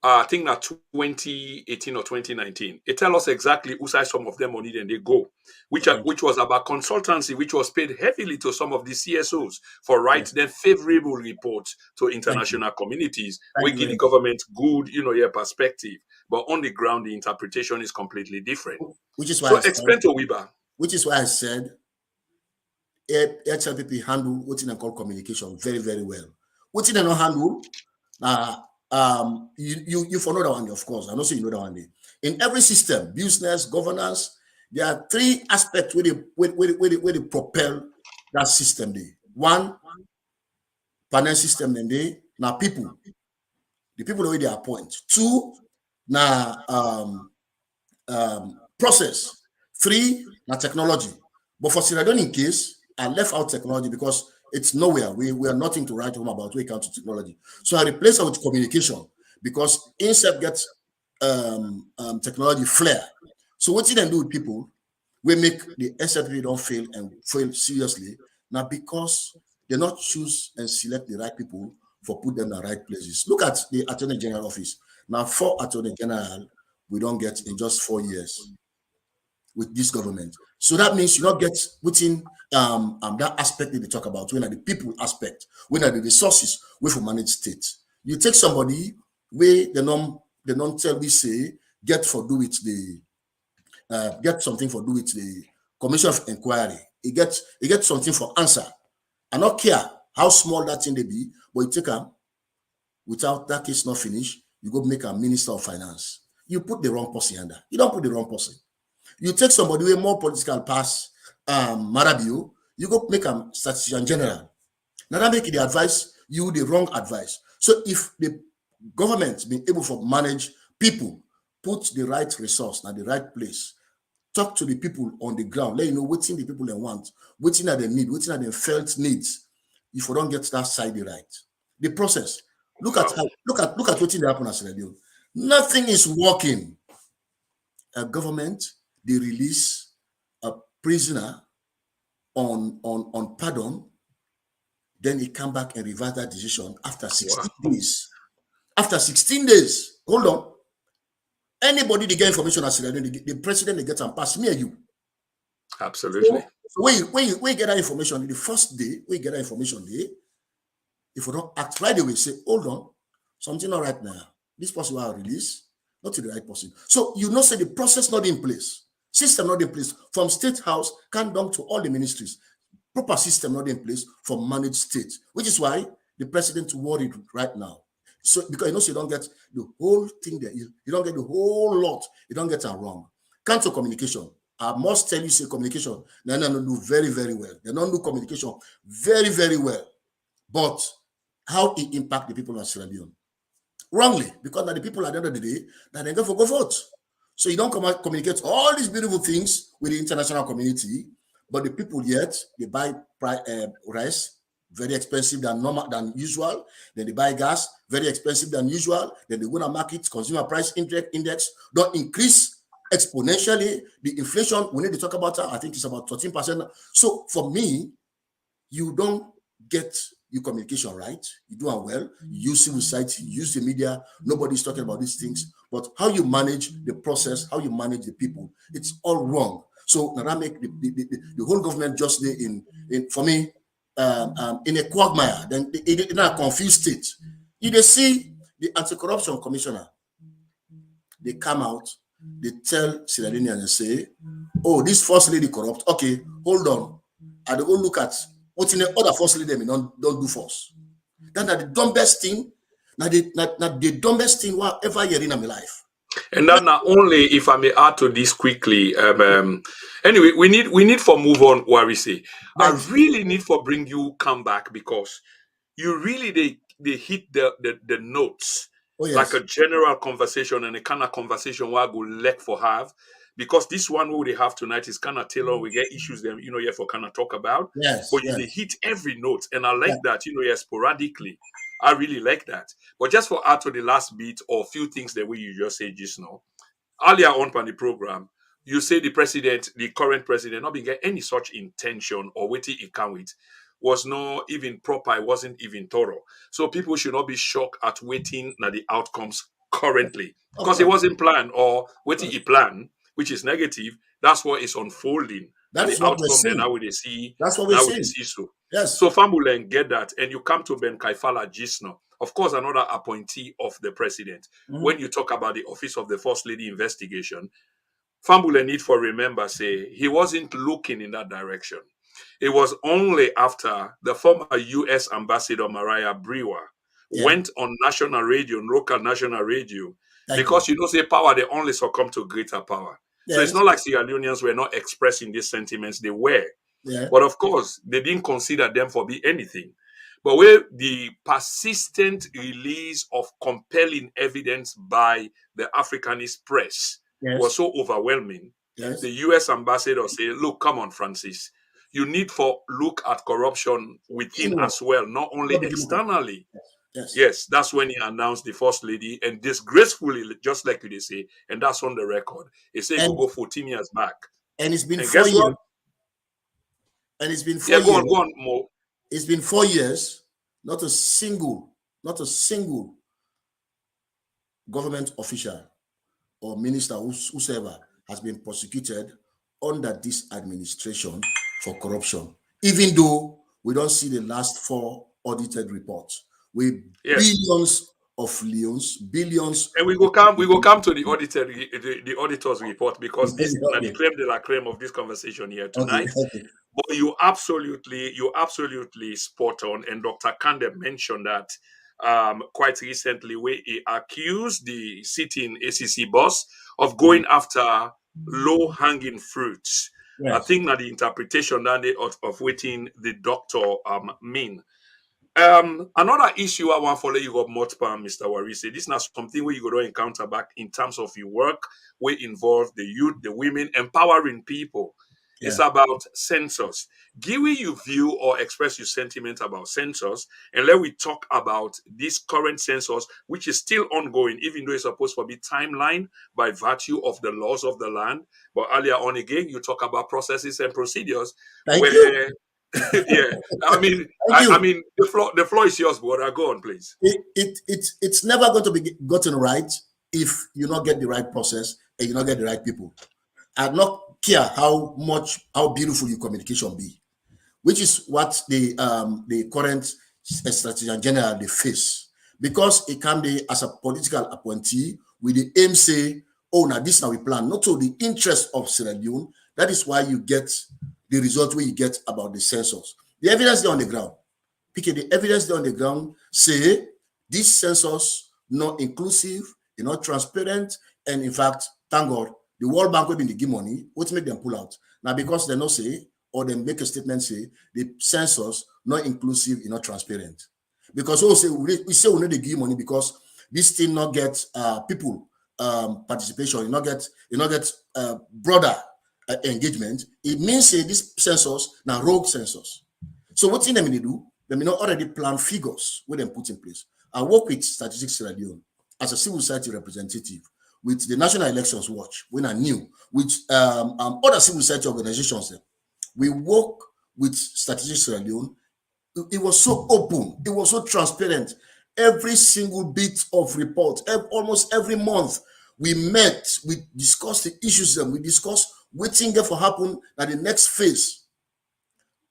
I think that 2018 or 2019. It tells us exactly who side some of them money then they go, which was about consultancy, which was paid heavily to some of the CSOs for Yeah. writing them favorable reports to Thank you. international communities. We Thank you give very the much. government good, perspective, but on the ground the interpretation is completely different. Which is why So I said, explain to Weber. which is why I said HLPP handle what they call communication very, very well. What they don't handle, you for know that one, of course. I know so you know that one day. In every system, business, governance, there are three aspects where they propel that system. Day. One, panel system, then they now people, the people the way they appoint. Two, now process. Three, now technology. But for Sierra Leone, in case, I left out technology because it's nowhere. We are nothing to write home about when it comes to technology. So I replace it with communication because INSEP gets technology flair. So what you then do with people, we make the SFP don't fail and fail seriously. Now because they not choose and select the right people for put them in the right places. Look at the Attorney General office. Now 4 Attorney General we don't get in just 4 years with this government. So that means you not get within that aspect that they talk about, when are the people aspect, when are the resources we for manage states. You take somebody where the non tell we say get for do with the get something for do with the commission of inquiry. He gets something for answer. I not care how small that thing they be, but you take them without that case not finished, you go make a minister of finance. You put the wrong person under. You don't put the wrong person. You take somebody with more political pass, Marabio, you go make a statistician general. Now that make the advice, you the wrong advice. So if the government being able to manage people, put the right resource at the right place, talk to the people on the ground, let you know what the people they want, what are they need, what are their felt needs. If you don't get that side right, the process. Look at Wow. what thing happen at Sierra Leone. Nothing is working. A government they release a prisoner on pardon, then he come back and revise that decision after 16 Wow. days. After 16 days, hold on. Anybody they get information as the president they get and pass me and you. Absolutely. So when you get that information, the first day, when you get that information, if you don't act right away, say, hold on, something not right now. This person will release, not to the right person. So you know, say the process not in place, system not in place, from state house, can down to all the ministries. Proper system not in place for managed states, which is why the president worried right now. So because you know, so you don't get the whole thing there, you don't get the whole lot, you don't get it wrong. Cancel communication. I must tell you, say communication, they don't do very, very well. They don't do communication very, very well. But how it impact the people of Sierra Leone? Wrongly, because now the people at the end of the day, that they go for go vote. So you don't come out communicate all these beautiful things with the international community, but the people yet they buy rice very expensive than normal than usual. Then they buy gas very expensive than usual. Then they go to market consumer price index don't increase exponentially. The inflation we need to talk about. I think it's about 13%. So for me, you don't get you communication right, you do it well, you use civil society, you use the media, nobody's talking about these things. But how you manage the process, how you manage the people, it's all wrong. So now that make the whole government just there in for me in a quagmire, then in a confused state. You they see the anti-corruption commissioner, they come out, they tell Sierra Leoneans and say, oh, this first lady corrupt. Okay, hold on. I go look at what in the other first lady them don't do first. That's the dumbest thing. Now the dumbest thing what ever hear in my life. And that not only, if I may add to this quickly, anyway, we need for move on, Warisi. I Thanks. really need for bring you come back because you really they hit the notes Oh like yes. a general conversation and a kind of conversation where I go let for have because this one we have tonight is kind of tailored. We get issues them you for kind of talk about, Yes, but you they yes. hit every note and I Yeah. like that sporadically. I really like that. But just for add to the last bit or few things that we you just say just now earlier on the program, you say the president, the current president, not being get any such intention or waiting it can with was not even proper, it wasn't even thorough. So people should not be shocked at waiting at the outcomes currently. Of Because it course. wasn't planned or Of waiting course. it plan, which is negative, that's what is unfolding. Now That the is what we're outcome then seeing. now we see That's what we're now we seeing. see so. Yes. So Fambulen get that, and you come to Ben Kaifala Gisno, of course, another appointee of the president. Mhm. When you talk about the Office of the First Lady investigation, Fambule need for remember say he wasn't looking in that direction. It was only after the former U.S. Ambassador Mariah Brewer Yeah. went on national radio, local national radio, Thank you. because say power they only succumb to greater power. So it's Yes. not like Sierra Leoneans were not expressing these sentiments; they were. Yeah. But of course, they didn't consider them for be anything. But where the persistent release of compelling evidence by the Africanist press was Yes. so overwhelming, the Yes. US ambassador said, look, come on, Francis. You need for look at corruption within Inward. as well, not only Not the Democrat. externally. Yes. Yes, that's when he announced the first lady, and disgracefully, just like you say, and that's on the record. He said he And could go 14 years back. and it's been And four guess what? years. And it's been Yeah, 4 years. go on, more. It's been 4 years. Not a single government official or minister whosoever has been prosecuted under this administration for corruption, even though we don't see the last 4 audited reports with Yes. billions of leons, billions And of we go come to the auditor the auditor's report because this now the okay, creme de la creme of this conversation here okay, tonight. okay. But you absolutely spot on, and Dr. Kande mentioned that quite recently, where he accused the sitting ACC boss of going after low-hanging fruits. I Yes. think that the interpretation that of waiting the doctor mean. Another issue I want to follow you up much, Mr. Warise. This is not something where you go to encounter back in terms of your work, where involve the youth, the women, empowering people. It's Yeah. about census. Give me your view or express your sentiment about census, and let we talk about this current census, which is still ongoing, even though it's supposed to be timeline by virtue of the laws of the land. But earlier on again, you talk about processes and procedures Thank you. where yeah, I mean, Thank I you. mean, the floor is yours, brother. Go on, please. It's never going to be gotten right if you not get the right process and you not get the right people. I not care how beautiful your communication be, which is what the current strategy and general they face, because it can be as a political appointee with the aim say, oh now this now we plan not to the interest of Sierra Leone. That is why you get the result where you get about the census. The evidence there on the ground. PK, the evidence there on the ground say this census not inclusive, not transparent, and in fact, thank God, the World Bank will be give money, what make them pull out. Now, because they not say, or they make a statement say, the census not inclusive, not transparent. Because we say we need to give money because this thing not get people participation, you not get broader engagement. It means say this census now rogue census. So what thing they do? They may not already plan figures where they put in place. I work with Statistics Sierra Leone as a civil society representative with the National Elections Watch when I knew with other civil society organizations. We work with Statistics Sierra Leone It was so open. It was so transparent. Every single bit of report, almost every month, we met, we discussed the issues, and we discussed waiting there for happen at the next phase.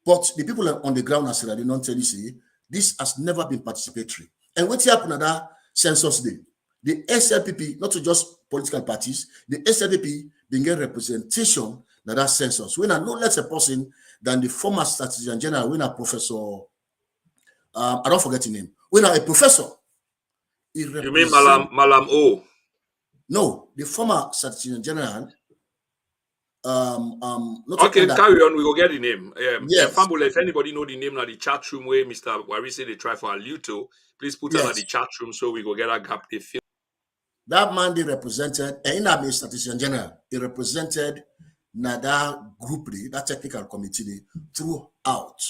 But the people on the ground, as I did not tell you, say, this has never been participatory. And what happened at that census day? The SLPP, not to just political parties, the SLPP didn't get representation at that census. When I no less a person than the former statistician general, when a professor, I don't forget his name, when a professor, he You mean represent Malam O? no, the former statistician general, not to Okay, end that. carry on. We will get the name. Yes, Fambula, if anybody know the name now, the chat room where Mr. Warise they try for Aluto, please put on the yes. chat room so we go get a gap. They feel. That man they represented, and in a statistician general, he represented that group, that technical committee throughout.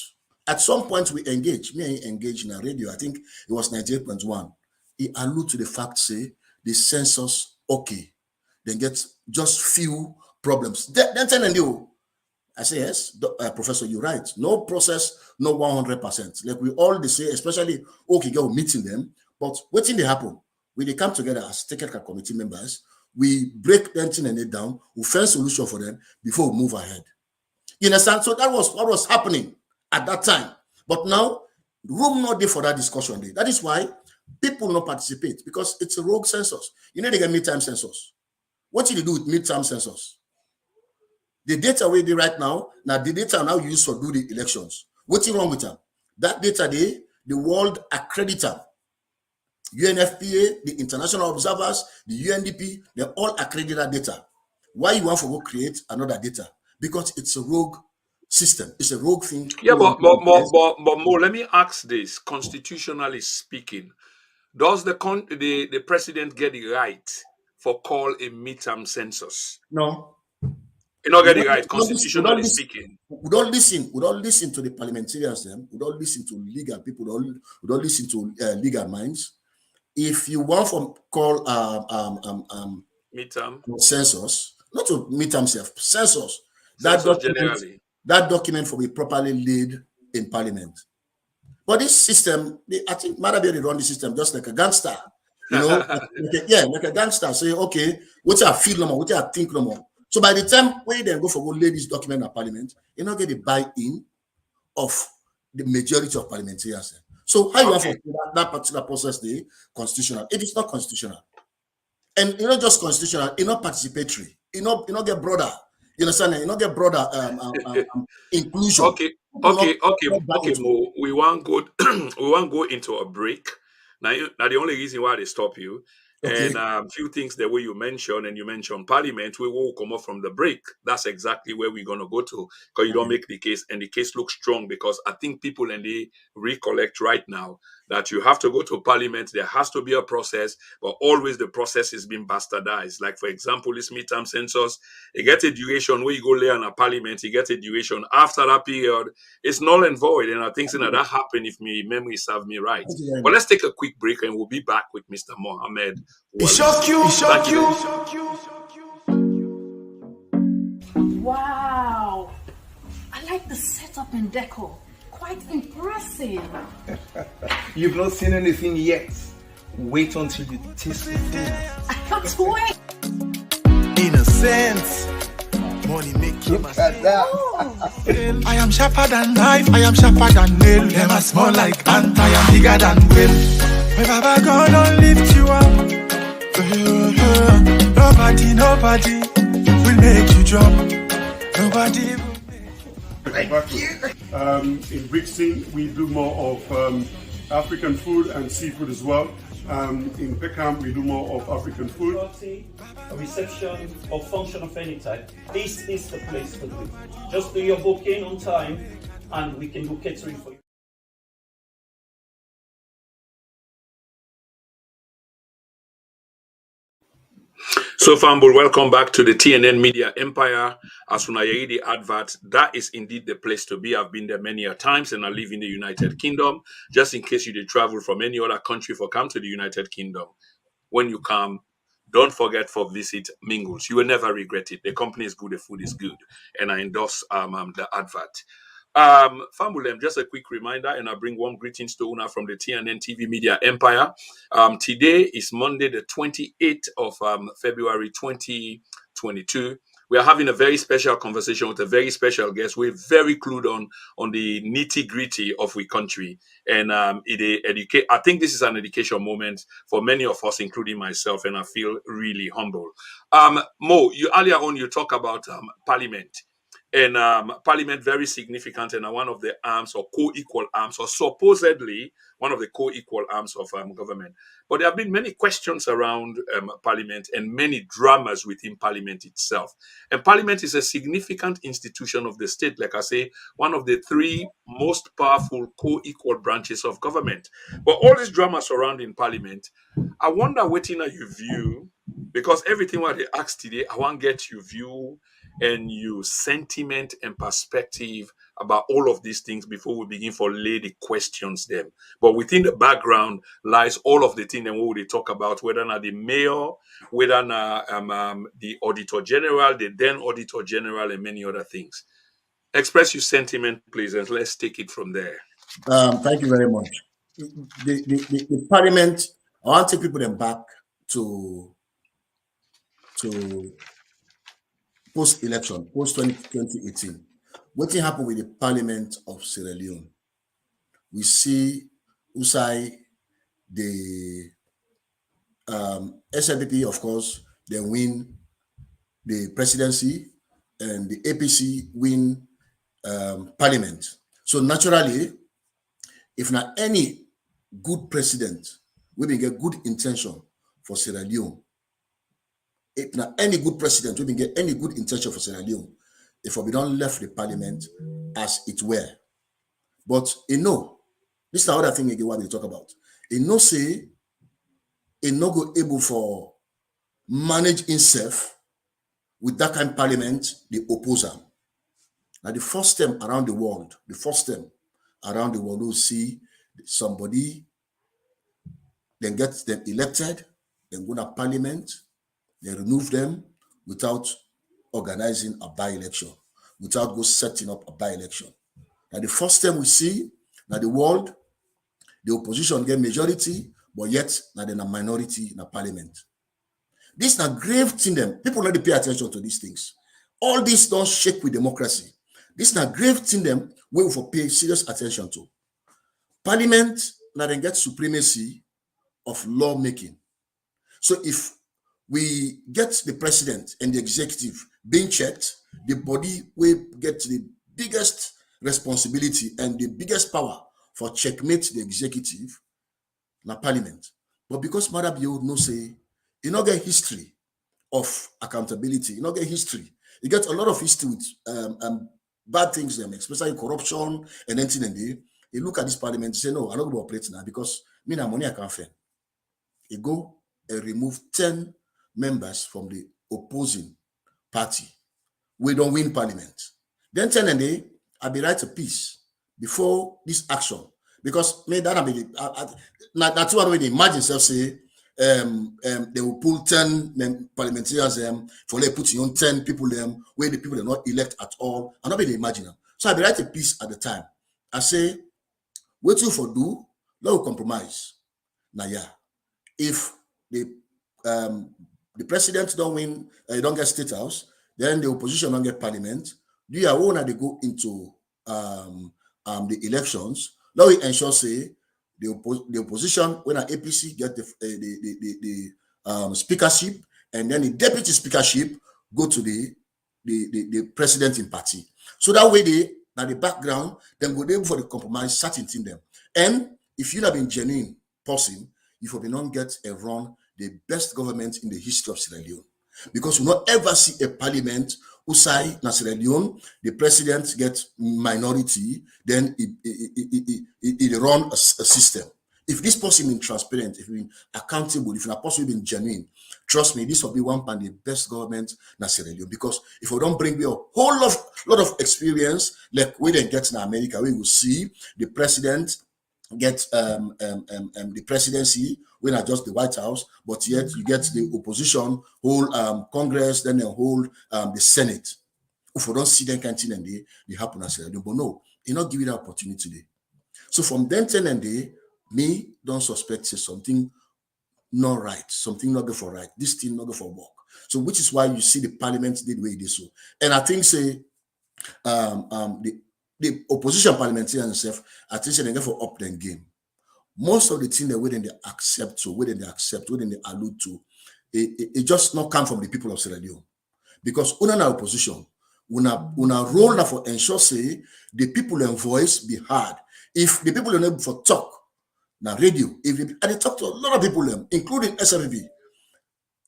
At some point, we engaged, me engaged in a radio, I think it was 98.1. He alluded to the fact, say, the census, okay, then get just few problems. Then tell them you, I say, yes, Professor, you're right. No process, no 100%. Like we all they say, especially, okay, go meeting them. But what thing they happen? When they come together as technical committee members, we break them thing and it down, we find solution for them before we move ahead. You understand? So that was what was happening at that time. But now, room not there for that discussion day. That is why people not participate because it's a rogue census. You know they get midterm census. What do you do with midterm census? The data we do right now the data now used for do the elections. What's wrong with them? That data the world accreditor, UNFPA, the international observers, the UNDP, they all accredit that data. Why you want to go create another data? Because it's a rogue system. It's a rogue thing. Yeah, but more. Let me ask this: constitutionally speaking, does the president get the right for call a midterm census? No, You not we get the don't, right, we don't constitutionally listen. speaking. We don't listen to the parliamentarians. Them. We don't listen to legal people. We don't listen to legal minds. If you want to call Midterm census, not to meet himself, census, that census document, generally. that document will be properly laid in parliament. But this system, I think Marabi they run the system just like a gangster. You know, like a gangster. Say, okay, what's your feel no more, what's your think no more. So by the time when they go for go lay this document in parliament, you not get the buy-in of the majority of parliamentarians. So how you want Okay. for that particular process the constitutional? It is not constitutional. And it's not just constitutional, it's not participatory, you not get broader. You understand? You not get broader inclusion. Okay, People not buy okay, into it. Mo. We want go we want go into a break. Now the only reason why they stop you, and Okay. few things the way you mentioned, and you mentioned Parliament, we will come up from the break. That's exactly where we're gonna go to, because you don't Okay. make the case, and the case looks strong. Because I think people and they recollect right now that you have to go to Parliament. There has to be a process, but always the process is being bastardized. Like for example, this midterm census, you get a duration where you go lay on a Parliament, you get a duration after that period. It's null and void. And I think so that happened if my memory serves me right. Thank you very But much. let's take a quick break and we'll be back with Mr. Mohammed It Waris. shock you, it Thank shock you very you. much. Wow. I like the setup and decor. Quite impressive. You've not seen anything yet. Wait until you taste the food. I can't wait. In a sense, money make you Look at that. I am sharper than knife, I am sharper than nail. Them are small like ant, I am bigger than whale. My Baba gonna lift you up. Nobody will make you drop. Nobody will In Brixton, we do more of African food and seafood as well. In Peckham, we do more of African food. Party, a reception or function of any type, this is the place to do. Just do your booking on time and we can do catering for you. So, Fambul, welcome back to the TNN Media Empire. As soon as you read the advert, that is indeed the place to be. I've been there many a times and I live in the United Kingdom. Just in case you did travel from any other country for come to the United Kingdom, when you come, don't forget for visit Mingles. You will never regret it. The company is good, the food is good, and I endorse the advert. Famulem, just a quick reminder, and I bring warm greetings to Una from the TNN TV Media Empire. Today is Monday, the 28th of February 2022. We are having a very special conversation with a very special guest. We're very clued on the nitty-gritty of our country. And I think this is an education moment for many of us, including myself, and I feel really humble. Mo, you earlier on, you talk about Parliament. And Parliament very significant and one of the arms or co-equal arms, or supposedly one of the co-equal arms of government. But there have been many questions around Parliament and many dramas within Parliament itself. And Parliament is a significant institution of the state, like I say, one of the three most powerful co-equal branches of government. But all these dramas surrounding Parliament, I wonder what in your view, because everything what they asked today, I want to get your view and your sentiment and perspective about all of these things before we begin for lay the questions them. But within the background lies all of the things and what they talk about, whether or not the mayor, whether or not the auditor general, the then auditor general, and many other things. Express your sentiment, please, and let's take it from there. Thank you very much. The Parliament, I want to take people then back to post-election, post-2018. What happened with the Parliament of Sierra Leone? We see Usai, the SNPP, of course, they win the presidency, and the APC win Parliament. So naturally, if not any good president, we will get good intention for Sierra Leone. If not any good president, we will get any good intention for Sierra Leone, if we don't left the Parliament as it were. But this is another thing again what we talk about. Say no go able for manage himself with that kind of Parliament, the opposer. Now the first time around the world, we'll see somebody, then get them elected, then go to Parliament, they remove them without organizing a by-election, without go setting up a by-election. Now the first time we see that the world, the opposition get majority, but yet now they're a minority in the Parliament. This is a grave thing. Them people need to pay attention to these things. All this don't shake with democracy. This is a grave thing. Them we will pay serious attention to. Parliament now then get supremacy of lawmaking. So if we get the president and the executive being checked, the body will get the biggest responsibility and the biggest power for checkmate the executive, na Parliament. But because Madabio no say, you not get history of accountability, you not get history. You get a lot of history with bad things, them, especially corruption and anything. And you look at this Parliament, you say, no, I'm not going to operate now because me na money I can't find. You go and remove 10 members from the opposing party. We don't win Parliament. Then 10 and day, I'll be write a piece before this action. Because me that be that's what we imagine self say they will pull 10 parliamentarians for they put on 10 people where the people are not elect at all. I'm not really imagining. So I be write a piece at the time. I say, what you for do, no compromise. Now yeah. If the president don't win, don't get state house, then the opposition don't get Parliament. Do you want to go into the elections? Now we ensure say the opposition when an APC get the speakership, and then the deputy speakership go to the president in party. So that way they now the background then go there for the compromise certain thing them. And if you have been genuine person, you will not get a run the best government in the history of Sierra Leone. Because you will not ever see a parliament who say na Sierra Leone, the president gets minority, then it run a system. If this person is transparent, if been accountable, if a person been genuine, trust me, this will be one of the best government na Sierra Leone. Because if we don't bring a whole lot of experience, like we didn't get in America, we will see the president get the presidency when not just the White House, but yet you get the opposition hold Congress, then they hold the Senate. If we don't see them kind of thing and they happen as well. But no, He not give you that opportunity today. So from then till and day, me don't suspect say something not right, something not good for right, this thing not good for work. So which is why you see the parliament did the way it is so. And I think say the opposition parliamentarians themselves, I think say they get for up their game. Most of the thing that within they accept to, within they allude to, it just not come from the people of Sierra Leone. Because una opposition, una role na for ensure say the people in voice be heard. If the people are able for talk na radio, if they talk to a lot of people, including SFV,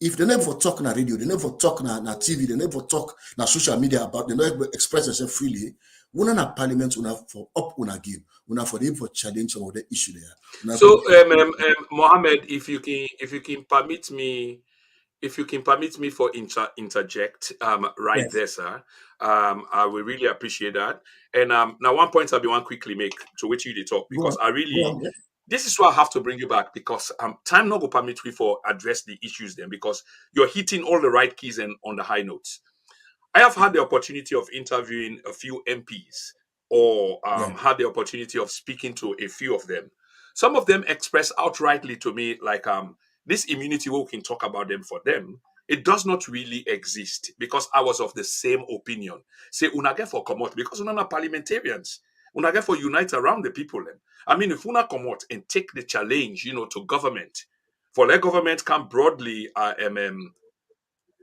if they never talk na radio, they never talk na TV, they never talk na social media about, they never express themselves freely. Una na parliament, una for up una game, una for them for challenge some of the issue there. So, Mohammed, if you can permit me, for interject, right Yes. there, sir, I will really appreciate that. And now one point I'll be one quickly make to which you did talk, Go because on. I Go really, on, yeah. this is why I have to bring you back, because time not go permit me for address the issues then, because you're hitting all the right keys and on the high notes. I have had the opportunity of interviewing a few MPs, or Yeah. had the opportunity of speaking to a few of them. Some of them expressed outrightly to me, like, this immunity, we can talk about them for them, it does not really exist, because I was of the same opinion. Say, una get for come out, because una na parliamentarians. Una get for unite around the people. Then. I mean, if una come out and take the challenge, to government, for let government can broadly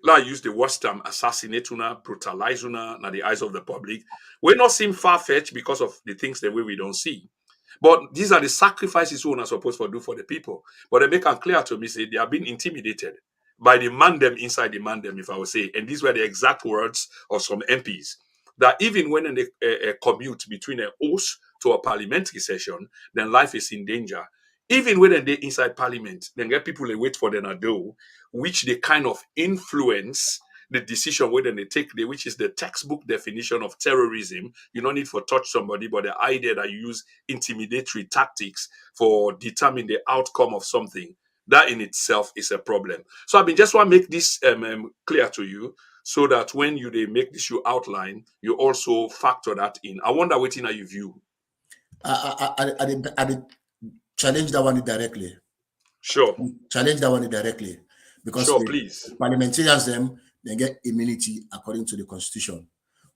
I use the worst term, assassinate una, brutalize una, na the eyes of the public. We not seem far-fetched because of the things the way we don't see. But these are the sacrifices we are supposed to do for the people. But they make it clear to me, say they are being intimidated by the man them inside the man them, if I would say. And these were the exact words of some MPs. That even when they commute between a host to a parliamentary session, then life is in danger. Even when they inside parliament, then get people they wait for them to do, which they kind of influence the decision whether they take, which is the textbook definition of terrorism. You don't need to touch somebody, but the idea that you use intimidatory tactics for determining the outcome of something, that in itself is a problem. So I mean, just want to make this clear to you, so that when they make this you outline, you also factor that in. I wonder what are you view. I challenge that one directly. Sure. Challenge that one directly. Because Sure, the please. parliamentarians them, they get immunity according to the constitution.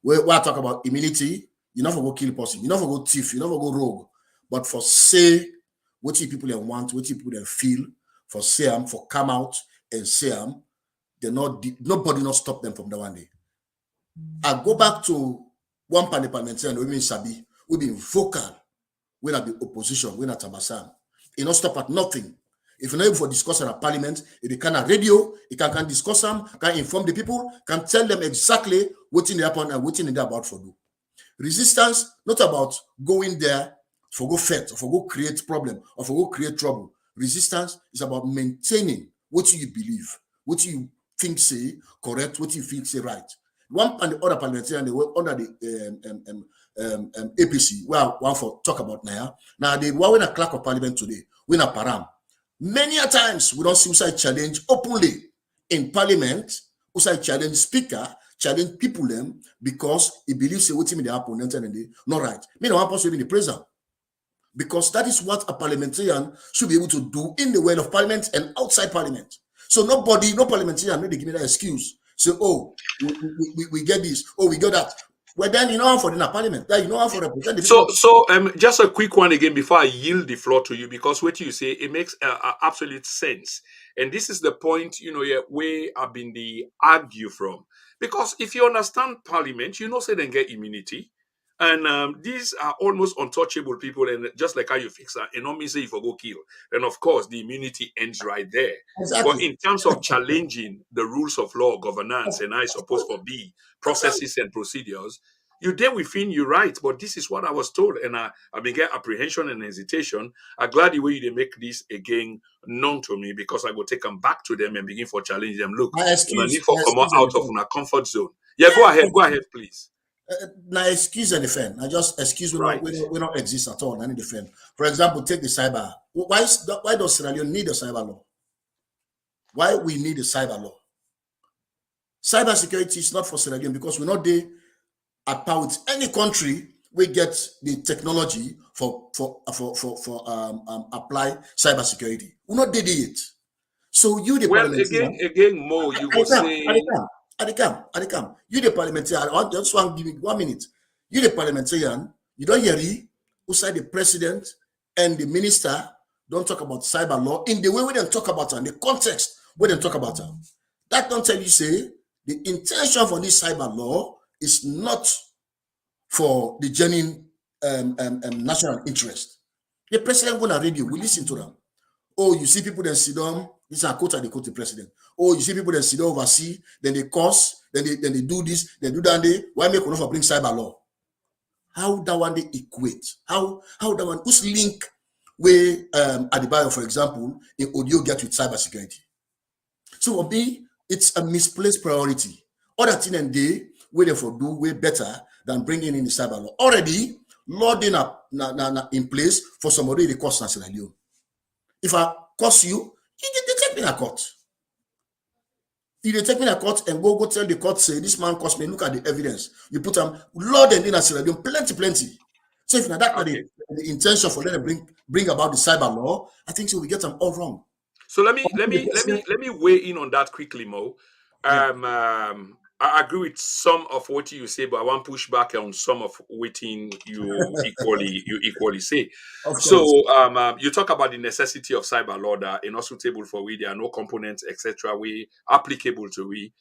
When I talk about immunity, you never go kill person, you never go thief, you never go rogue. But for say what you people them want, what you people them feel, for say them, for come out and say them, nobody not stop them from that one day. I go back to one parliamentarian, we mean Sabi, we been vocal when at the opposition, when at Tabasam. It not stop at nothing. If you're not able to discuss at parliament, if they can radio, it can discuss them, can inform the people, can tell them exactly what in the happen and what in the about for do. Resistance, not about going there for go fight or for go create problem or for go create trouble. Resistance is about maintaining what you believe, what you think say correct, what you think say right. One and the other parliamentarian, they were under the APC, well, one for talk about now. Now they were in a clerk of parliament today, we in a param. Many a times we don't see such challenge openly in parliament, we say challenge speaker, challenge people them because he believes say what him the opponent and they not right. Me no one person in the president. Because that is what a parliamentarian should be able to do in the world of parliament and outside parliament. So no parliamentarian, no they give me that excuse. Say, oh, we get this, oh, we got that. Well, then you know how for the parliament, that you know how for represent the people. So just a quick one again before I yield the floor to you, because what you say, it makes absolute sense. And this is the point, where I've been the argue from. Because if you understand parliament, say they get immunity. And these are almost untouchable people, and just like how you fix that, and not mean say if you go kill, then of course the immunity ends right there. Exactly. But in terms of challenging the rules of law, governance, and I suppose for B processes and procedures, you there within you right. But this is what I was told, and I been get apprehension and hesitation. I'm glad the way they make this again known to me, because I go take them back to them and begin for challenge them. Look, My you excuse, need for my come excuse out of my comfort zone. Yeah, go ahead, please. Now excuse and defend. I just excuse Right. we don't exist at all. I need defend. For example, take the cyber. Why does Sierra Leone need a cyber law? Why we need a cyber law? Cyber security is not for Sierra Leone because we're not there at par with any country we get the technology for apply cybersecurity. We not did it. So you the Well, parliamentarian. again, Mo, you go say, At the camp. You the parliamentarian. I just want to give me 1 minute. You the parliamentarian. You don't hear it. Outside the president and the minister don't talk about cyber law in the way we don't talk about it, in the context we don't talk about it. That don't tell you say the intention for this cyber law is not for the genuine national interest. The president go on radio, we listen to them. Oh, you see people that sit down. This is a quote and they quote the president. Oh, you see people that sit down overseas, then they curse, then they do this, they do that. Why make one bring cyber law? How that one they equate? How that one whose link where Adebayo, for example, in audio get with cybersecurity? So for me, it's a misplaced priority. Other thing and they wait for do way better than bringing in the cyber law. Already, law in place for somebody they cost national. If I cost you, they take me to court. If they take me to court and go tell the court, say, this man cost me, look at the evidence. You put them, Lord and in Sierra Leone, plenty. So if that's not the intention for them to bring about the cyber law, I think so we get them all wrong. So let me weigh in on that quickly, Mo. I agree with some of what you say, but I want to push back on some of what you equally say. So you talk about the necessity of cyber law that are not suitable for we, there are no components, etc. we applicable to we.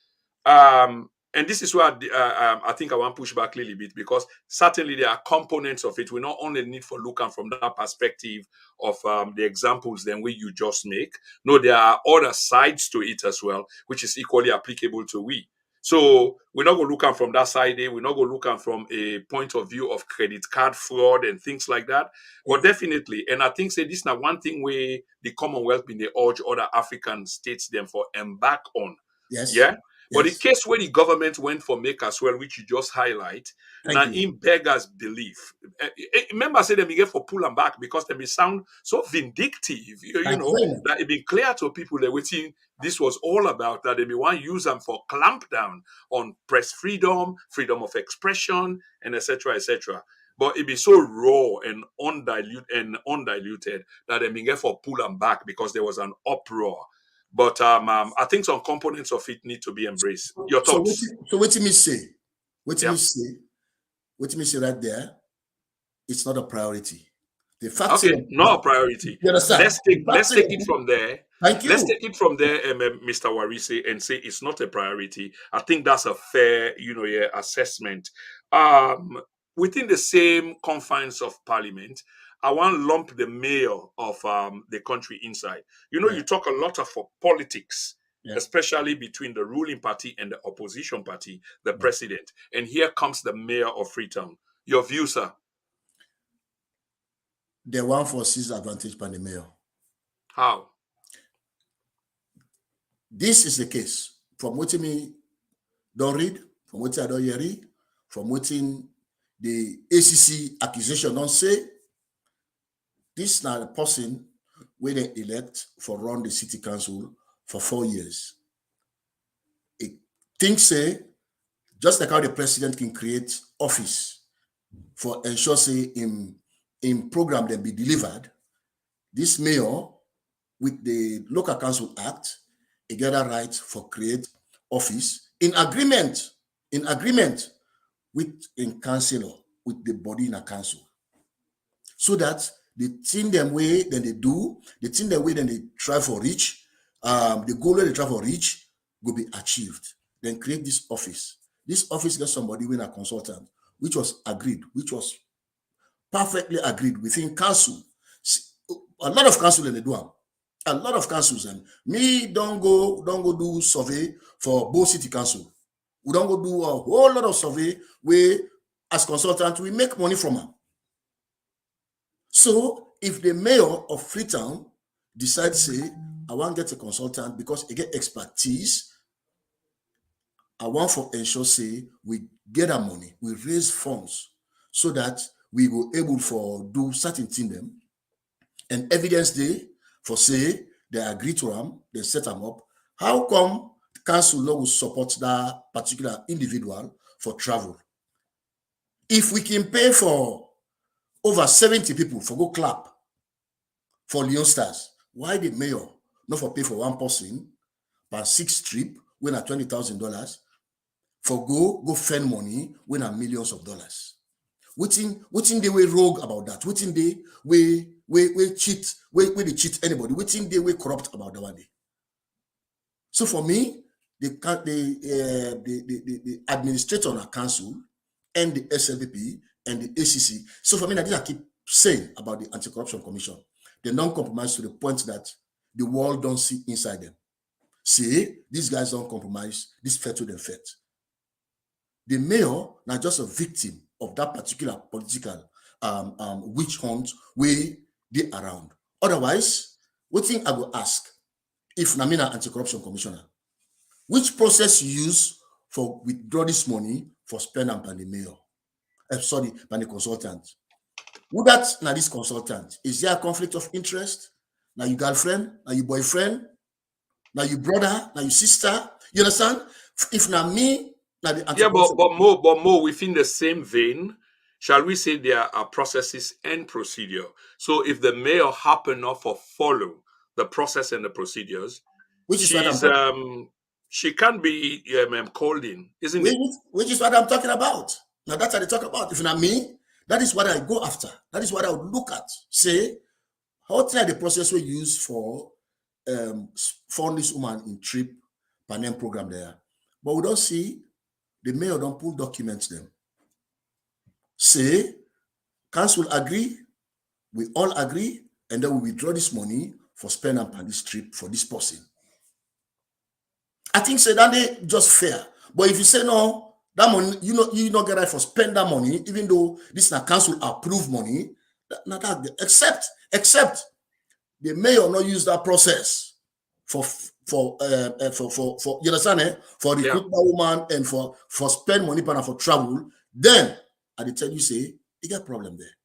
And this is where I think I want to push back a little bit, because certainly there are components of it. We not only need for looking from that perspective of the examples then we you just make. No, there are other sides to it as well, which is equally applicable to we. So we're not going to look at from that side. We're not going to look at from a point of view of credit card fraud and things like that. But definitely, and I think say this is not one thing where the Commonwealth been they urge other African states them for embark on. Yes. Yeah. But the case where the government went for make as well, which you just highlight, now in beggars belief. Remember, I said them again for pull them back because they may sound so vindictive, you know, that it be clear to people that waiting this was all about, that they may want to use them for clamp down on press freedom, freedom of expression, and etc. etc. But it be so raw and undiluted that they may get for pull them back because there was an uproar. But I think some components of it need to be embraced. Your thoughts? So what do me say? What do me say right there? It's not a priority. The fact not a priority. You understand? Let's take it from there. Thank you. Let's take it from there, Mr. Warise, and say it's not a priority. I think that's a fair, assessment. Within the same confines of Parliament, I want to lump the mayor of the country inside. You talk a lot of politics, especially between the ruling party and the opposition party, the president. And here comes the mayor of Freetown. Your view, sir? The one for six advantage by the mayor. How? This is the case. From what me don't read, from what I don't hear, from what the ACC accusation don't say, this is not a person where they elect for run the city council for 4 years. It thinks say, just like how the president can create office for ensure say in program that be delivered, this mayor with the Local Council Act, he get a right for create office in agreement with in councillor, with the body in a council. So that the thing them way then they do, the thing them way then they try for reach, the goal they try for reach will be achieved. Then create this office. This office gets somebody with a consultant, which was agreed, which was perfectly agreed within council. A lot of council they do them. A lot of councils and me don't go do survey for both city council. We don't go do a whole lot of survey where as consultant we make money from them. So if the mayor of Freetown decides say, I want to get a consultant because he get expertise, I want for ensure say we get our money, we raise funds so that we will able for do certain thing them and evidence day for say they agree to them, they set them up. How come council law will support that particular individual for travel? If we can pay for over 70 people for go clap for Leon Stars, why the mayor not for pay for one person per 6 trip when at $20,000 for go fend money when at millions of dollars? Waiting they way rogue about that. Waiting they we cheat, they cheat anybody. Waiting they way corrupt about that one day. So for me, the administrator on a council and the SLVP and the ACC. So for me, I keep saying about the Anti-Corruption Commission. They don't compromise to the point that the world don't see inside them. See, these guys don't compromise. This fair to them fair. The mayor not just a victim of that particular political witch hunt where they around. Otherwise, what thing I will ask if Namina Anti-Corruption Commissioner, which process you use for withdraw this money for spend and by the mayor? Sorry, by the consultant. Would that now this consultant? Is there a conflict of interest? Now your girlfriend, now your boyfriend, now your brother, now your sister. You understand? If now me, now the but more within the same vein, shall we say there are processes and procedure? So if the mayor happen not to follow the process and the procedures, which is what she can't be called in, isn't it? Which is what I'm talking about. Now that's what I talk about. If not me, that is what I go after. That is what I would look at. Say, how try the process we use for fund this woman in trip Panem program there. But we don't see the mayor don't pull documents them. Say, council agree, we all agree, and then we withdraw this money for spend and pan this trip for this person. I think say that they just fair. But if you say no, that money, you not get right for spend that money, even though this is a council approved money, except the mayor not use that process for you understand, for recruit that woman and for spend money for travel, then I tell you say you got problem there.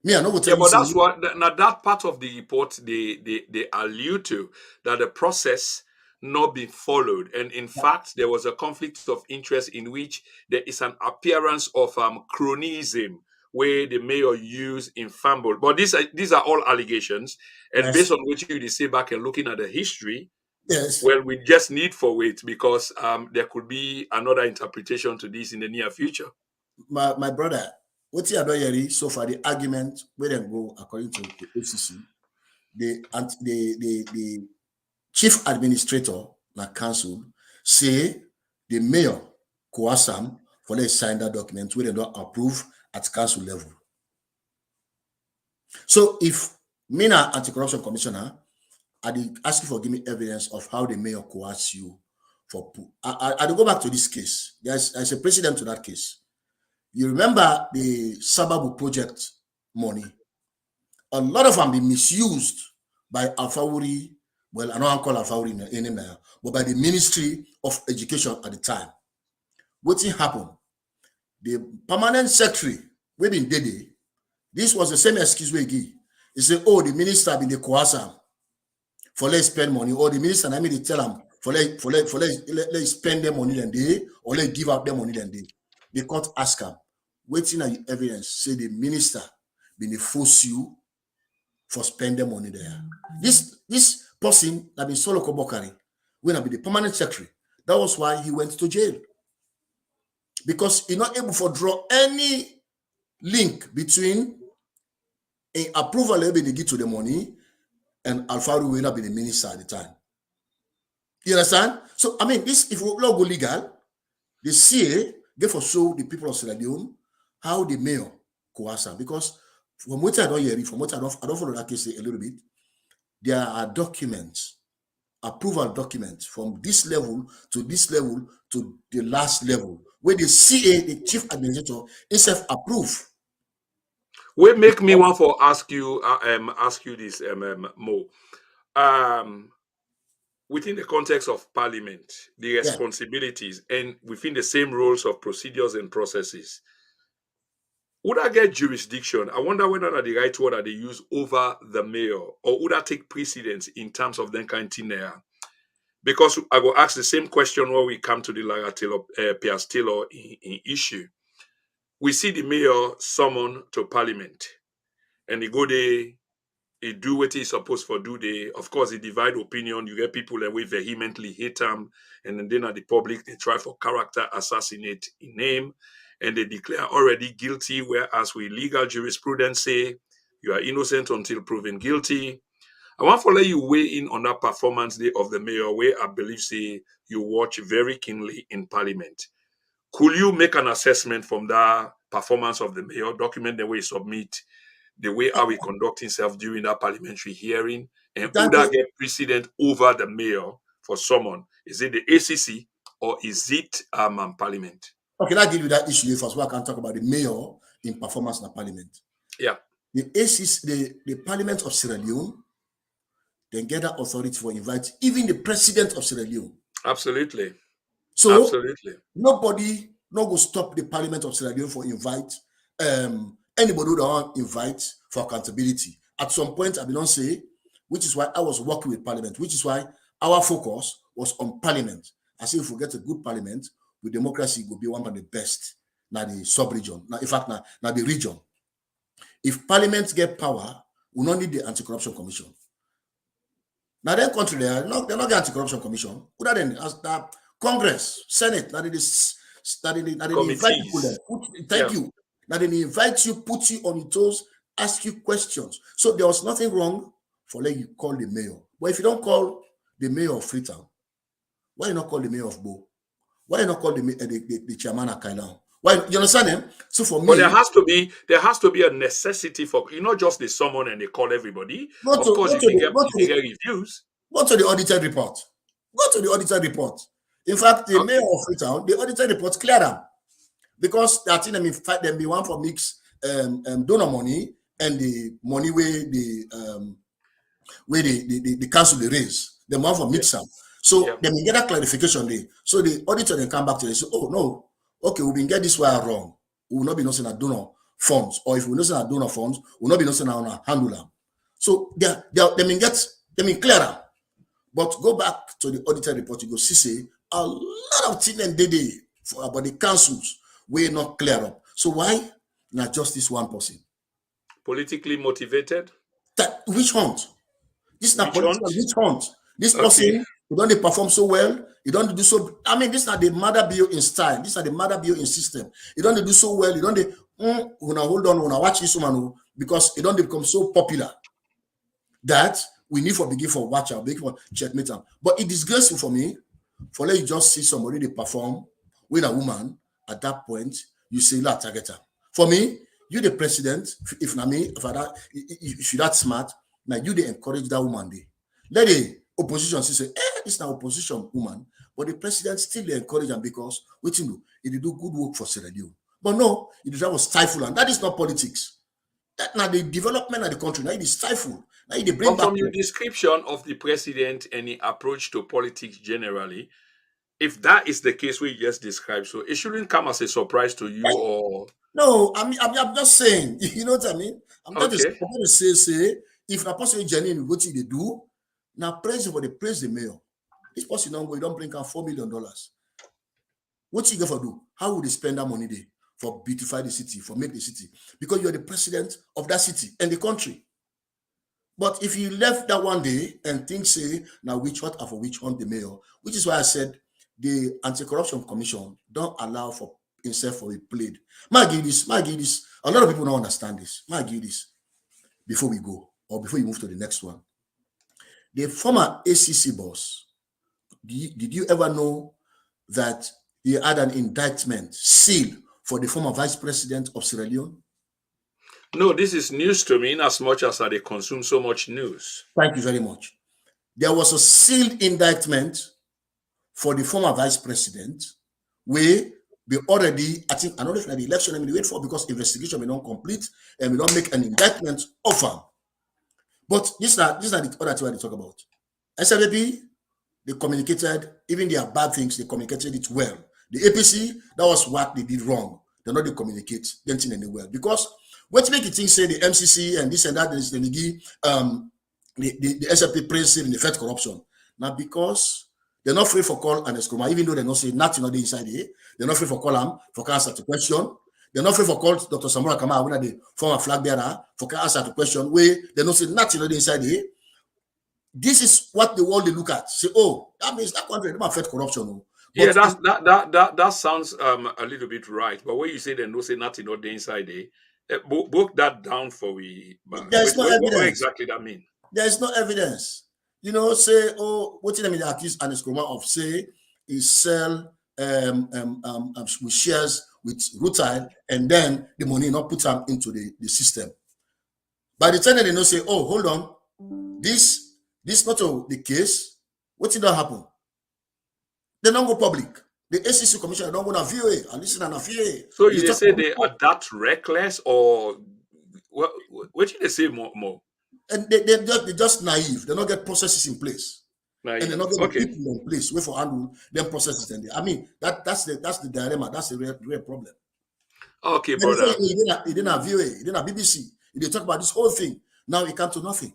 Me, I know what tell you. But that's what now that part of the report they allude to, that the process not being followed, and in fact there was a conflict of interest in which there is an appearance of cronyism where the mayor used in fumble. But these are all allegations, and based on which you say back and looking at the history, well, we just need for wait because there could be another interpretation to this in the near future. My brother, what you are doing so far, the argument where they go according to the FCC, the chief administrator na council say the mayor coerce am for they sign that document where they don't approve at council level. So if me na Anti-Corruption Commissioner, I did ask you for give me evidence of how the mayor coerce you for. I go back to this case. There's a precedent to that case. You remember the Sababu project money? A lot of them be misused by Alfawuri. Well, I don't call Alfawuri anymore, but by the Ministry of Education at the time. What happened? The permanent secretary, we been Dede, this was the same excuse we give. He said, oh, the minister been the coerce for let's spend money, or the minister, I mean, they tell them for let's spend their money than they, or let's give out their money than they. They can't ask them, waiting at the evidence, say the minister been force you for spending money there. This person that been Solo Kobokari, when I be the permanent secretary, that was why he went to jail. Because he's not able to draw any link between an approval level they give to the money and Alfaro will not be the minister at the time. You understand? So, I mean, this, if we go legal, the CA get for show the people of Sierra Leone how the mayor coerce. Because from what I don't hear, from what I don't follow that case a little bit, there are documents, approval documents from this level to the last level, where the CA, the chief administrator, is approve. We make me want to ask you this, Mo. Within the context of parliament, the responsibilities, and within the same rules of procedures and processes, would I get jurisdiction? I wonder whether the right word that they use over the mayor, or would I take precedence in terms of them kind of thing there? Because I will ask the same question when we come to the Lara Taylor, Pierce Taylor in issue. we see the mayor summoned to parliament, and he go there, he do what he's supposed to do there. Of course, he divide opinion. You get people that we vehemently hate him, and then at the public, they try for character assassinate in name, and they declare already guilty, whereas with legal jurisprudence say you are innocent until proven guilty. I want to let you weigh in on that performance day of the mayor, where I believe say you watch very keenly in parliament. Could you make an assessment from that performance of the mayor, document the way he submit, the way how he conduct himself during that parliamentary hearing, and who That that is get precedent over the mayor for someone? Is it the ACC or is it parliament? okay. That give you that issue first. So I can talk about the mayor in performance in the parliament. Yeah, The ACC, the Parliament of Sierra Leone, then get that authority for invite even the president of Sierra Leone. absolutely. So Absolutely. nobody no go stop the Parliament of Sierra Leone for invite anybody who don't invite for accountability. At some point, I will not say, which is why I was working with Parliament, which is why our focus was on Parliament. I say if we get a good Parliament, with democracy will be one of the best. Now the sub-region. Now, in fact, now the region. If Parliament get power, we don't need the Anti-Corruption Commission. Now, then country, they're not the Anti-Corruption Commission. Other than as the Congress, Senate, now they invite people there. Thank you. Now they invite you, put you on your toes, ask you questions. So there was nothing wrong for letting you call the mayor. But if you don't call the mayor of Freetown, why you not call the mayor of Bo? Why you not call the chairman of Kailan? Why you understand him? So for me, but there has to be a necessity for not just the summon and they call everybody. Of course, if you get reviews. Go to the audited report. Go to the audited report. In fact, the mayor of Freetown, the audited report clear them because that thing them fight them be one for mix donor money and the money where the council they raise. Them one for mix them. So they get that clarification there. So the auditor then come back to them and say, oh no, okay, we been get this way wrong. We will not be nothing at donor funds, or if we nothing at donor funds, we will not be nothing on handler. So they get clearer. But go back to the audited report, you go see say a lot of things and they for about the councils were not clear up. So why not just this one person? Politically motivated? That which hunt? This is not political which hunt. This person, you don't perform so well, you don't do so. I mean, this is not the mother bill in style, this is not the mother bill in system. You don't do so well, you don't when I hold on, when I watch this woman, because it don't become so popular that we need for begin for watch out, begin for checkmate them. But it is disgraceful for me for let you just see somebody they perform with a woman at that point, you say la target her. For me, you the president, if not me, if you're that smart, now you they encourage that woman there. Let the opposition say, this is not opposition woman, but the president still they encourage them because what you do, he do good work for Sierra Leone. But no, it was stifle, and that is not politics. That now the development of the country, now it is stifled. Now they bring but from your description of the president and the approach to politics generally, if that is the case we just described, so it shouldn't come as a surprise to you or no, I'm just saying, you know what I mean? I'm just going to say, if a person genuine what they do, now praise the mayor. This person don't go, you don't bring out $4 million. What you gonna do? How would they spend that money there for beautify the city, for make the city? Because you're the president of that city and the country. But if you left that one day and things say, now which one for which one the mayor, which is why I said the Anti-Corruption Commission don't allow for himself for a played. Might give this. A lot of people don't understand this. Might give this before we go or before you move to the next one. The former ACC boss, did you ever know that he had an indictment sealed for the former vice president of Sierra Leone? No, this is news to me in as much as they consume so much news. Thank you very much. There was a sealed indictment for the former vice president where we already, I think, I don't know if the election I mean, wait for because investigation may not complete and we don't make an indictment offer. But this is not the other thing they talk about. SLAP, they communicated, even their bad things, they communicated it well. The APC, that was what they did wrong. They're not they communicate, they think anywhere. Because what make it think say the MCC and this and that, is the SLP praise in the Fed corruption. Now because they're not free for call and escrow, even though they're not saying nothing on the inside here, they're not free for call them for answer to question. They're not free for call Dr. Samora Kama when they form a flag bearer for answer to question where they don't say nothing inside here. This is what the world they look at. Say, oh, that means that country don't affect corruption. Yeah, But that sounds a little bit right. But when you say they no say nothing not the inside there, broke that down for we. But there is no what evidence. exactly that mean? There is no evidence. Say, oh, what did I accuse Anis Kroma of say he sell with shares with Rutile, and then the money not put them into the system. By the time they know say, oh, hold on, this not the case, what did that happen? They don't go public. The ACC commissioner don't go to VOA and listen on a VOA. So you say they are that reckless, or what did they say more? And they're just naive. They don't get processes in place. Naive. And they're not get the people in place. Wait for handle them processes. And I mean that's the dilemma. That's the real problem. Okay, brother. He didn't have VOA. He didn't have BBC. He did talk about this whole thing. Now he come to nothing.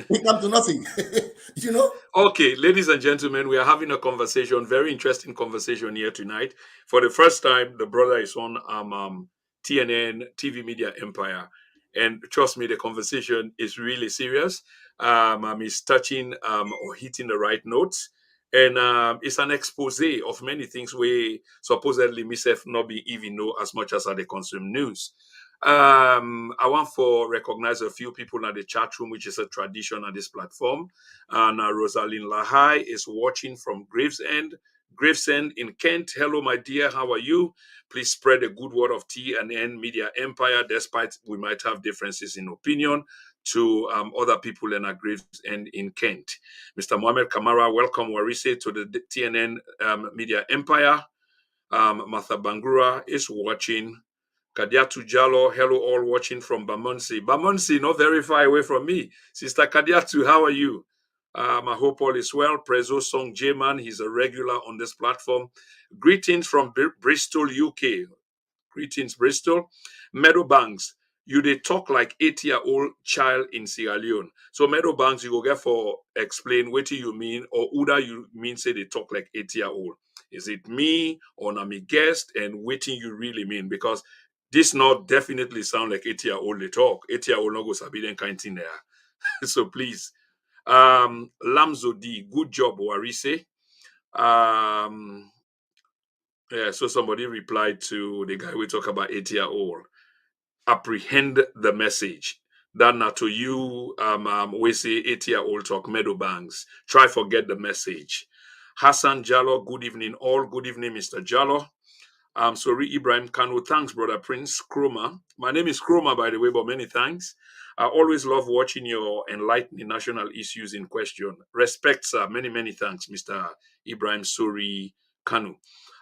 He come to nothing. Okay, ladies and gentlemen, we are having a conversation, very interesting conversation here tonight. For the first time, the brother is on TNN TV Media Empire, and trust me, the conversation is really serious. He's touching or hitting the right notes, and it's an expose of many things we supposedly myself not be even know as much as they consume news. I want to recognize a few people in the chat room, which is a tradition on this platform. And Rosalind Lahai is watching from Gravesend in Kent. Hello, my dear. How are you? Please spread a good word of TNN Media Empire, despite we might have differences in opinion, to other people in our Gravesend in Kent. Mr. Mohamed Kamara, welcome, Warise, to the TNN Media Empire. Martha Bangura is watching. Kadiatu Jalo, hello all watching from Bamonsi. Bamonsi, not very far away from me. Sister Kadiatu, how are you? I hope all is well. Prezo Song J-Man, he's a regular on this platform. Greetings from Bristol, UK. Greetings, Bristol. Meadowbanks, you they talk like 8-year-old child in Sierra Leone. So Meadowbanks, you go get for explain what do you mean, or Uda you mean say they talk like 8-year-old. Is it me or na me guest, and what do you really mean? Because this not definitely sound like 8-year-old they talk. 8-year-old no go sabi them kind thing there. So please. Lamzo D, good job, Warise. Yeah, so somebody replied to the guy we talk about 8-year-old. Apprehend the message. That not to you, we say 8-year-old talk Meadowbanks. Try forget the message. Hassan Jallo, good evening all. Good evening, Mr. Jallo. Sorry, Ibrahim Kanu. Thanks, brother Prince Kroma. My name is Kroma, by the way, but many thanks. I always love watching your enlightening national issues in question. Respect, sir. Many, many thanks, Mr. Ibrahim Sori Kanu.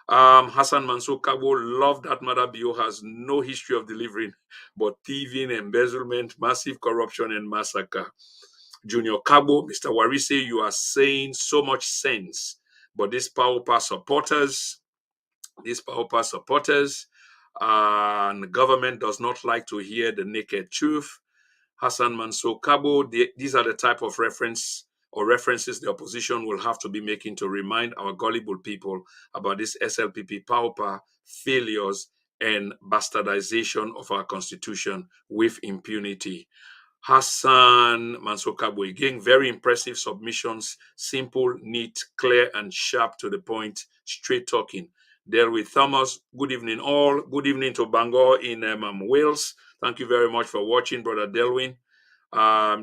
Hassan Mansour Kabo, love that Mother Bio has no history of delivering, but thieving, embezzlement, massive corruption, and massacre. Junior Kabo, Mr. Warise, you are saying so much sense, but these power supporters, and the government does not like to hear the naked truth. Hassan Mansour Kabo, these are the type of references the opposition will have to be making to remind our gullible people about this SLPP power failures and bastardization of our constitution with impunity. Hassan Mansour Kabo, again, very impressive submissions, simple, neat, clear, and sharp to the point, straight talking. Delwy Thomas, good evening all. Good evening to Bangor in Wales. Thank you very much for watching, Brother Delwyn.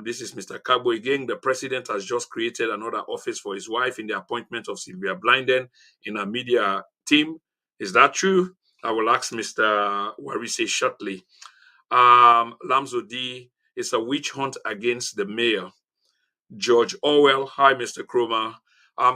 This is Mr. Kabo again. The president has just created another office for his wife in the appointment of Sylvia Blinden in a media team. Is that true? I will ask Mr. Warise shortly. Lamzo D, it's a witch hunt against the mayor. George Orwell, hi, Mr. Kroma.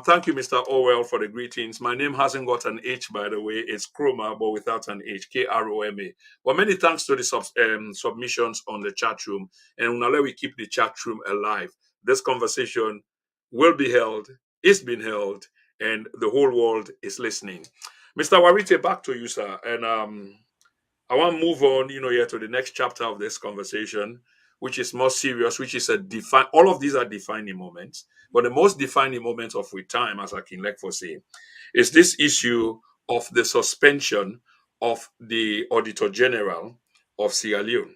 Thank you, Mr. Orwell, for the greetings. My name hasn't got an H, by the way. It's Kroma, but without an H, Kroma. But many thanks to the submissions on the chat room. And now let we keep the chat room alive. This conversation will be held, is being held, and the whole world is listening. Mr. Warite, back to you, sir. And I want to move on, here to the next chapter of this conversation, which is more serious, which is all of these are defining moments. But the most defining moment of with time, as Akin Lekfo say, is this issue of the suspension of the Auditor General of Sierra Leone.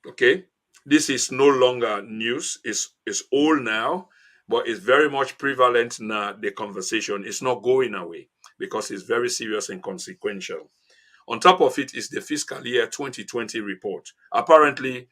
Okay, this is no longer news. It's old now, but it's very much prevalent now. The conversation is not going away because it's very serious and consequential. On top of it is the fiscal year 2020 report. Apparently,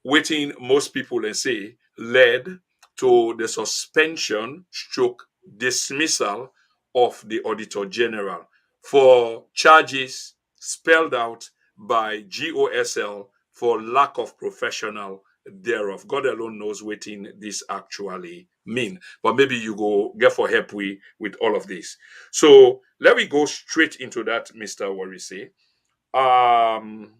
waiting most people and say led to the suspension stroke dismissal of the Auditor General for charges spelled out by GOSL for lack of professional thereof. God alone knows what this actually mean. But maybe you go get for help with all of this. So let me go straight into that, Mr. Warise. Um,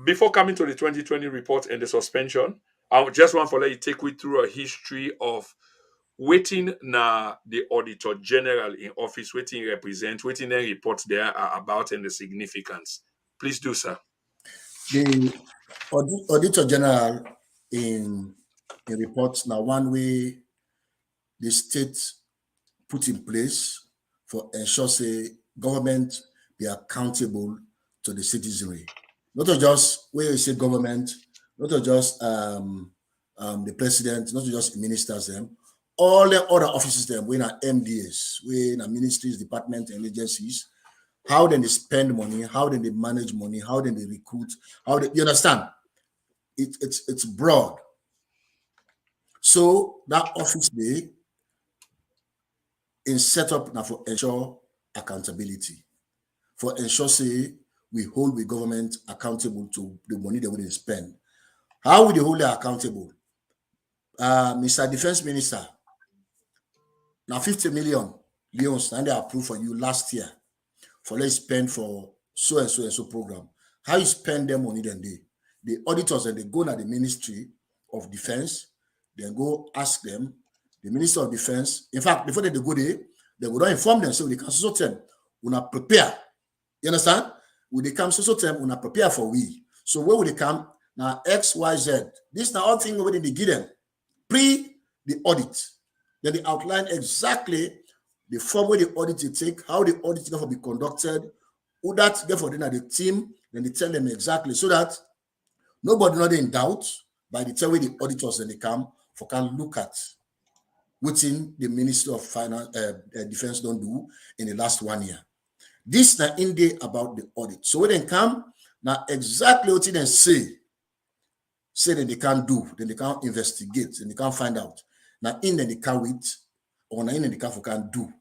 before coming to the 2020 report and the suspension, I just want to let you take we through a history of waiting na the Auditor General in office, waiting represent, waiting and reports there are about and the significance. Please do, sir. The Auditor General in reports now one way the state put in place for ensure say government be accountable to the citizenry. Not to just where you say government, not to just the president, not to just ministers them, all the other offices them, we are MDS, we are ministries, departments, and agencies. How then they spend money, how then they manage money, how then they recruit, how they, you understand? It's broad. So that office day is set up now for ensure accountability, for ensure say we hold the government accountable to the money that we spend. How will they hold them accountable? Mr. Defense Minister, now 50 million leons and they approved for you last year for let's spend for so and so and so program. How you spend them money then the auditors and they go to the Ministry of Defense, then go ask them, the Minister of Defense. In fact, before they go there, they will not inform them. So they can so tell we not prepare. You understand? When they come so tell we not prepare for we. So where will they come? Now X, Y, Z. This now all thing already they give them pre the audit. Then they outline exactly the form where the audit will take, how the audit will be conducted, who that therefore then the team, then they tell them exactly so that nobody not in doubt by the time the auditors then they come for can look at within the Ministry of Finance Defense don't do in the last 1 year. This now in day about the audit. So when they come, now exactly what they say that they can't do, then they can't investigate, then they can't find out. Now in then they can't wait, or now in then they can't do.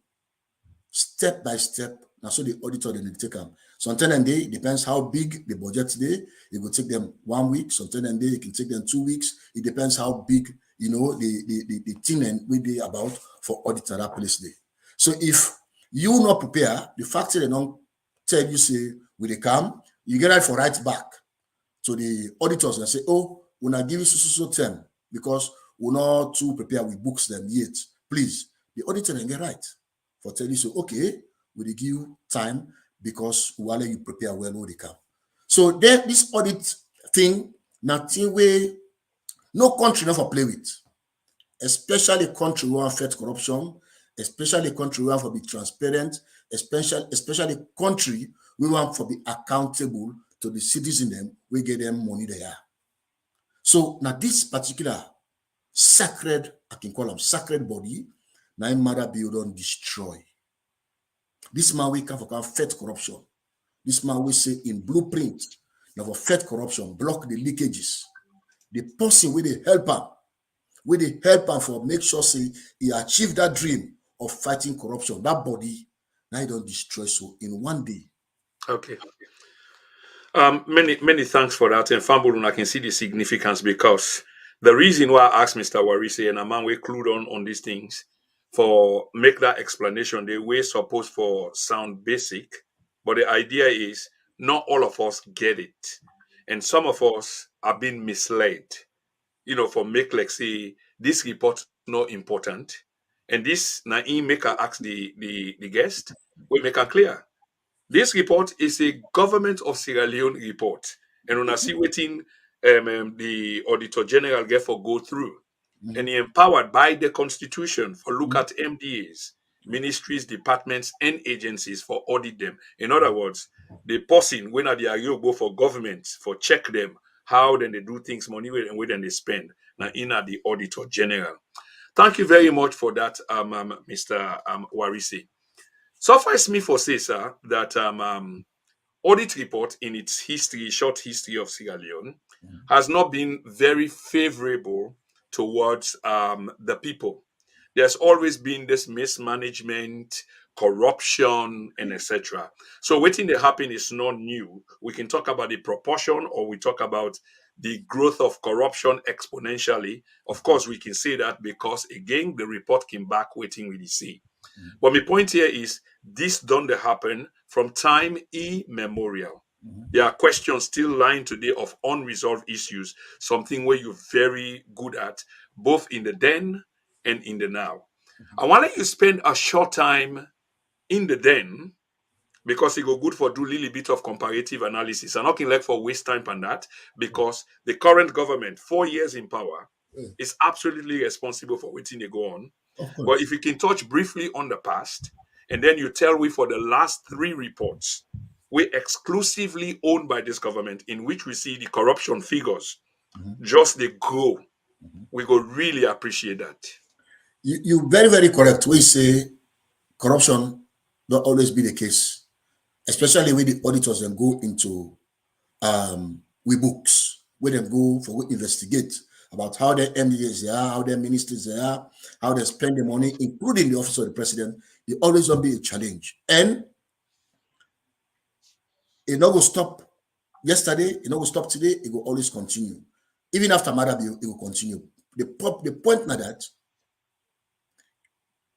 Step by step, now so the auditor then they take them. Sometimes and day depends how big the budget day. It will take them 1 week. Sometimes and day it can take them 2 weeks. It depends how big the thing and we day about for auditor that place day. So if you not prepare, the fact that they don't tell you say will they come, you get right for right back to the auditors and say, oh, we'll not give you so term because we're not too prepared with books them yet. Please, the auditor then get right for telling you, so okay, we'll give you time because while you prepare well, will they come. So then this audit thing, nothing way, no country not for play with, especially country who affect corruption, especially country who want to be transparent, especially country we want to be accountable to the citizens them, we get them money they are. So now this particular sacred, I can call them sacred body, now mother build on destroy. This man we can for fight corruption. This man we say in blueprint, now for fight corruption, block the leakages. The person with the helper, for make sure say he achieve that dream of fighting corruption. That body now he don't destroy so in 1 day. Okay. Many thanks for that. And Fambulun, I can see the significance because the reason why I asked Mr. Warise and a man we clued on these things for make that explanation, the way supposed for sound basic, but the idea is not all of us get it. And some of us are being misled, for make like say this report not important. And this now make her ask the guest, we make her clear. This report is a government of Sierra Leone report. And when I see waiting the Auditor General get for go through. And he empowered by the constitution for look at MDAs. ministries, departments, and agencies for audit them. In other words, the person when they are you go for government for check them how then they do things, money and where then they spend. Now in at the auditor general. Thank you very much for that, Mr. Warisi. Suffice me for say, sir, that audit report in its history, short history of Sierra Leone, has not been very favorable towards the people. There's always been this mismanagement, corruption, and etc. So waiting to happen is not new. We can talk about the proportion, or we talk about the growth of corruption exponentially. Of course, we can say that because again, the report came back waiting with the see. But my point here is this don't happen from time immemorial. There are questions still lying today of unresolved issues, something where you're very good at, both in the then and in the now. I want to let you spend a short time in the then because it go good for do little bit of comparative analysis. I'm not like for waste time on that because the current government, 4 years in power, is absolutely responsible for waiting they go on. Of course. But if you can touch briefly on the past, and then you tell we for the last 3 reports, we exclusively owned by this government, in which we see the corruption figures, just they grow. We go really appreciate that. You very, very correct. We say corruption not always be the case, especially when the auditors then go into we books, where they go for we investigate about how their MDAs they are, how their ministers they are, how they spend the money, including the office of the president. It always will be a challenge. And it not will stop yesterday, it not will stop today, it will always continue. Even after Madabi, it will continue. The point now that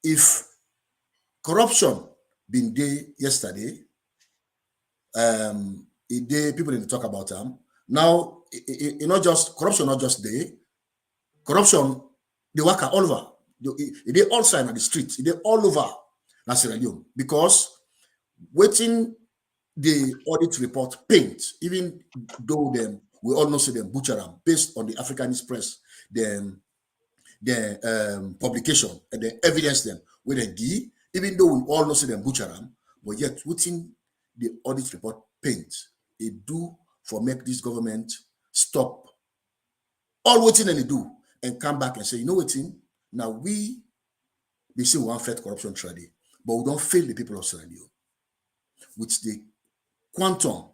if corruption been there yesterday, people didn't talk about them. Now, it not just corruption, not just there. Corruption, they work all over. They all sign on the streets. They all over Sierra Leone because waiting the audit report paint, even though them we all know say them butcher them based on the Africanist press, the publication and the evidence them with a give, even though we all know say them butcher them, but yet waiting the audit report paint, it do for make this government stop all waiting and they do and come back and say, you know what, now we say we want fight corruption trade, but we don't fail the people of Sierra Leone with the quantum,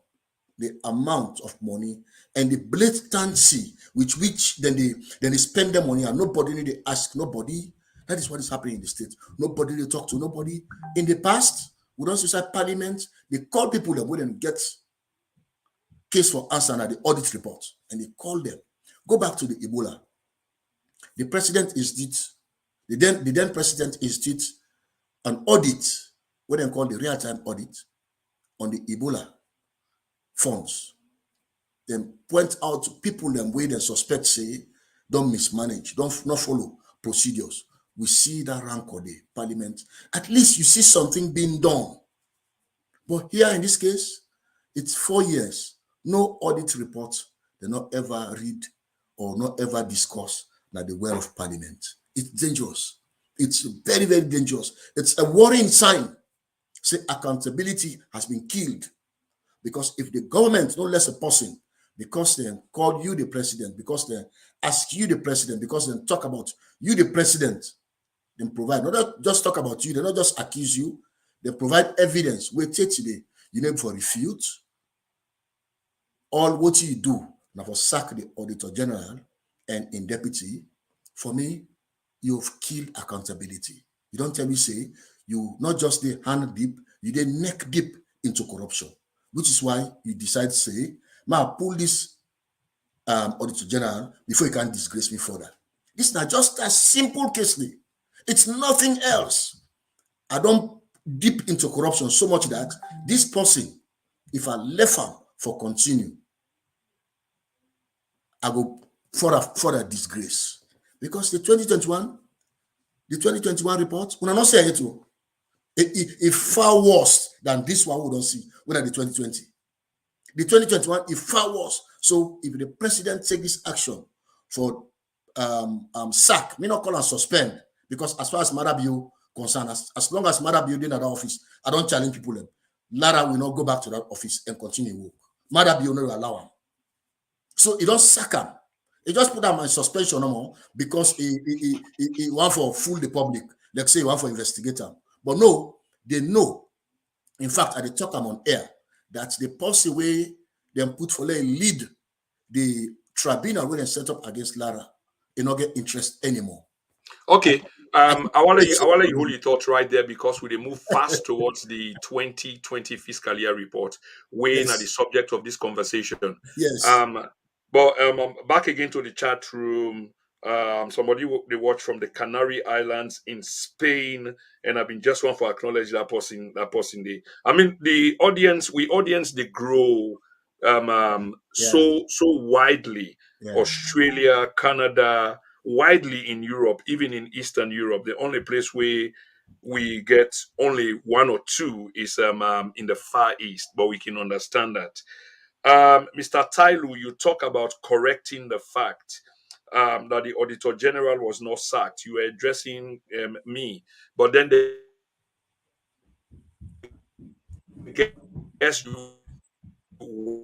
the amount of money and the blatancy with which then they spend their money and nobody need to ask nobody. That is what is happening in the state. Nobody they talk to nobody. In the past, we don't say parliament, they call people that wouldn't get case for answer at the audit report and they call them. Go back to the Ebola. The president institute, the then president institute an audit, what they call the real-time audit on the Ebola funds. Then point out to people them where they suspect say don't mismanage, don't not follow procedures. We see that rank of the parliament. At least you see something being done. But here in this case, it's 4 years. No audit report. They not ever read or not ever discuss that the well of parliament. It's dangerous. It's very, very dangerous. It's a worrying sign. Say accountability has been killed. Because if the government, no less a person, because they call you the president, because they ask you the president, because they talk about you the president, then provide, not just talk about you, they not just accuse you, they provide evidence. Wait till today, you need for refute. All what you do, now for sack the auditor general and in deputy, for me, you've killed accountability. You don't tell me, say, you not just the hand deep, you the neck deep into corruption. Which is why you decide to say, ma pull this auditor general before you can disgrace me further. This is not just a simple case. It's nothing else. I don't deep into corruption so much that this person, if I left him for continue, I go further disgrace. Because the 2021 report, we are not saying it far worse than this one we don't see. When the 2020, the 2021 is far worse. So if the president take this action for sack, me not call and suspend, because as far as Marabio concern. As long as Mada building at that office, I don't challenge people. Lara will not go back to that office and continue work. Mada will not allow him. So he don't sack him. He just put him on suspension no more because he want for fool the public. Like say he want for investigate him. But no, they know. In fact, at the talk I'm on air, that the policy way they put for lead the tribunal when they set up against Lara, they not get interest anymore. Okay. I think I want to it's I want to hold your thoughts right there because we move fast towards the 2020 fiscal year report, weighing at the yes, subject of this conversation. yes, Um, but back again to the chat room. Somebody they watch from the Canary Islands in Spain, and I've been just one for acknowledge that person. That person. I mean, the audience they grow yeah, so widely. yeah. Australia, Canada, widely in Europe, even in Eastern Europe. The only place where we get only one or two is in the Far East, but we can understand that. Mr. Tailu, you talk about correcting the fact that the Auditor General was not sacked. You were addressing me, but then the guess you were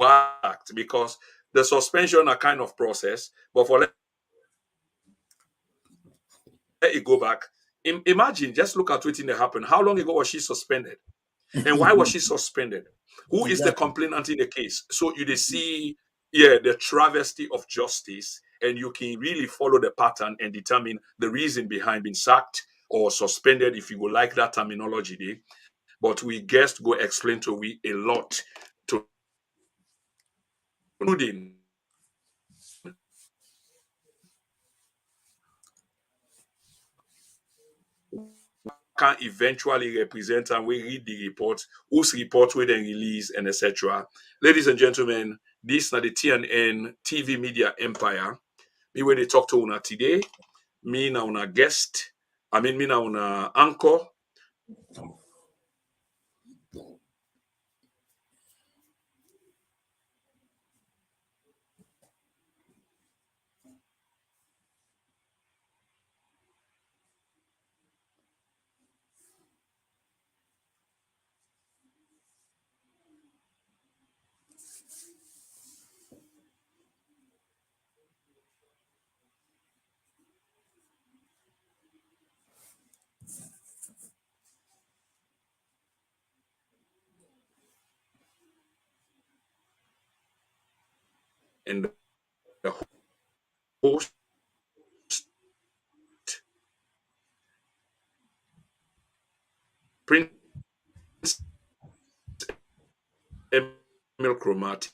sacked because the suspension are kind of process, but for let it go back. Imagine, just look at what that happened. How long ago was she suspended? And why was she suspended? Who is the Exactly. complainant in the case? So you see, yeah, the travesty of justice, and you can really follow the pattern and determine the reason behind being sacked or suspended, if you would like that terminology. There. But we guest go explain to we a lot to including can eventually represent and we read the report, whose report we then release, and etc. Ladies and gentlemen, this is the TNN TV media empire. Me when they talk to una today, me na una guest, me na una anchor, and the host, Prince Emil Chromati,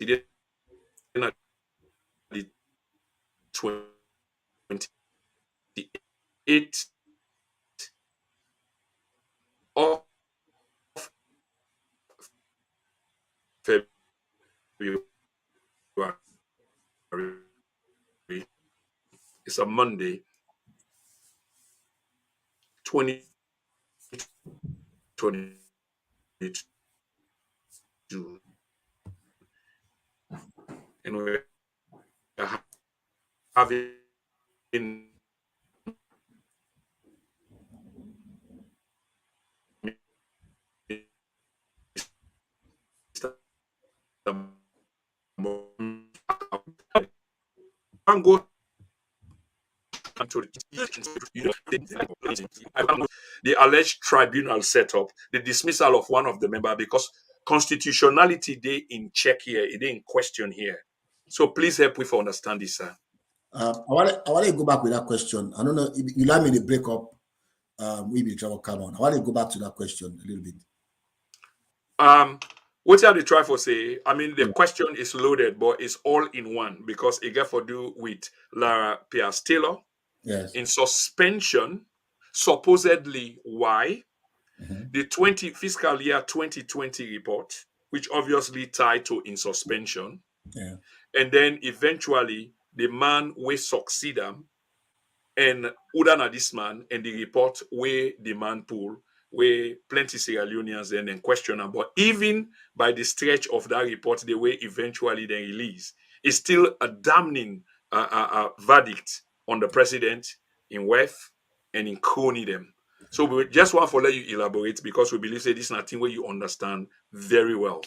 today na the 28th of February. It's a Monday, 2022, and we're having go the alleged tribunal setup, the dismissal of one of the member because constitutionality they in check here, it in question here. So please help me for understand this, sir. I want to go back with that question. I don't know. You allow me to break up. Maybe trouble come on. I want to go back to that question a little bit. What you have to try for say, the question is loaded, but it's all in one because it got for do with Lara Pierce Taylor Yes. in suspension, supposedly why the 20 fiscal year 2020 report, which obviously tied to in suspension, Yeah. and then eventually the man will succeed him and Udana this man and the report where the man pull where plenty Sierra Leoneans then question him. But even by the stretch of that report, the way eventually then release is still a damning verdict on the president in wealth and in crony them. So we just want to let you elaborate because we believe say this is nothing where you understand very well.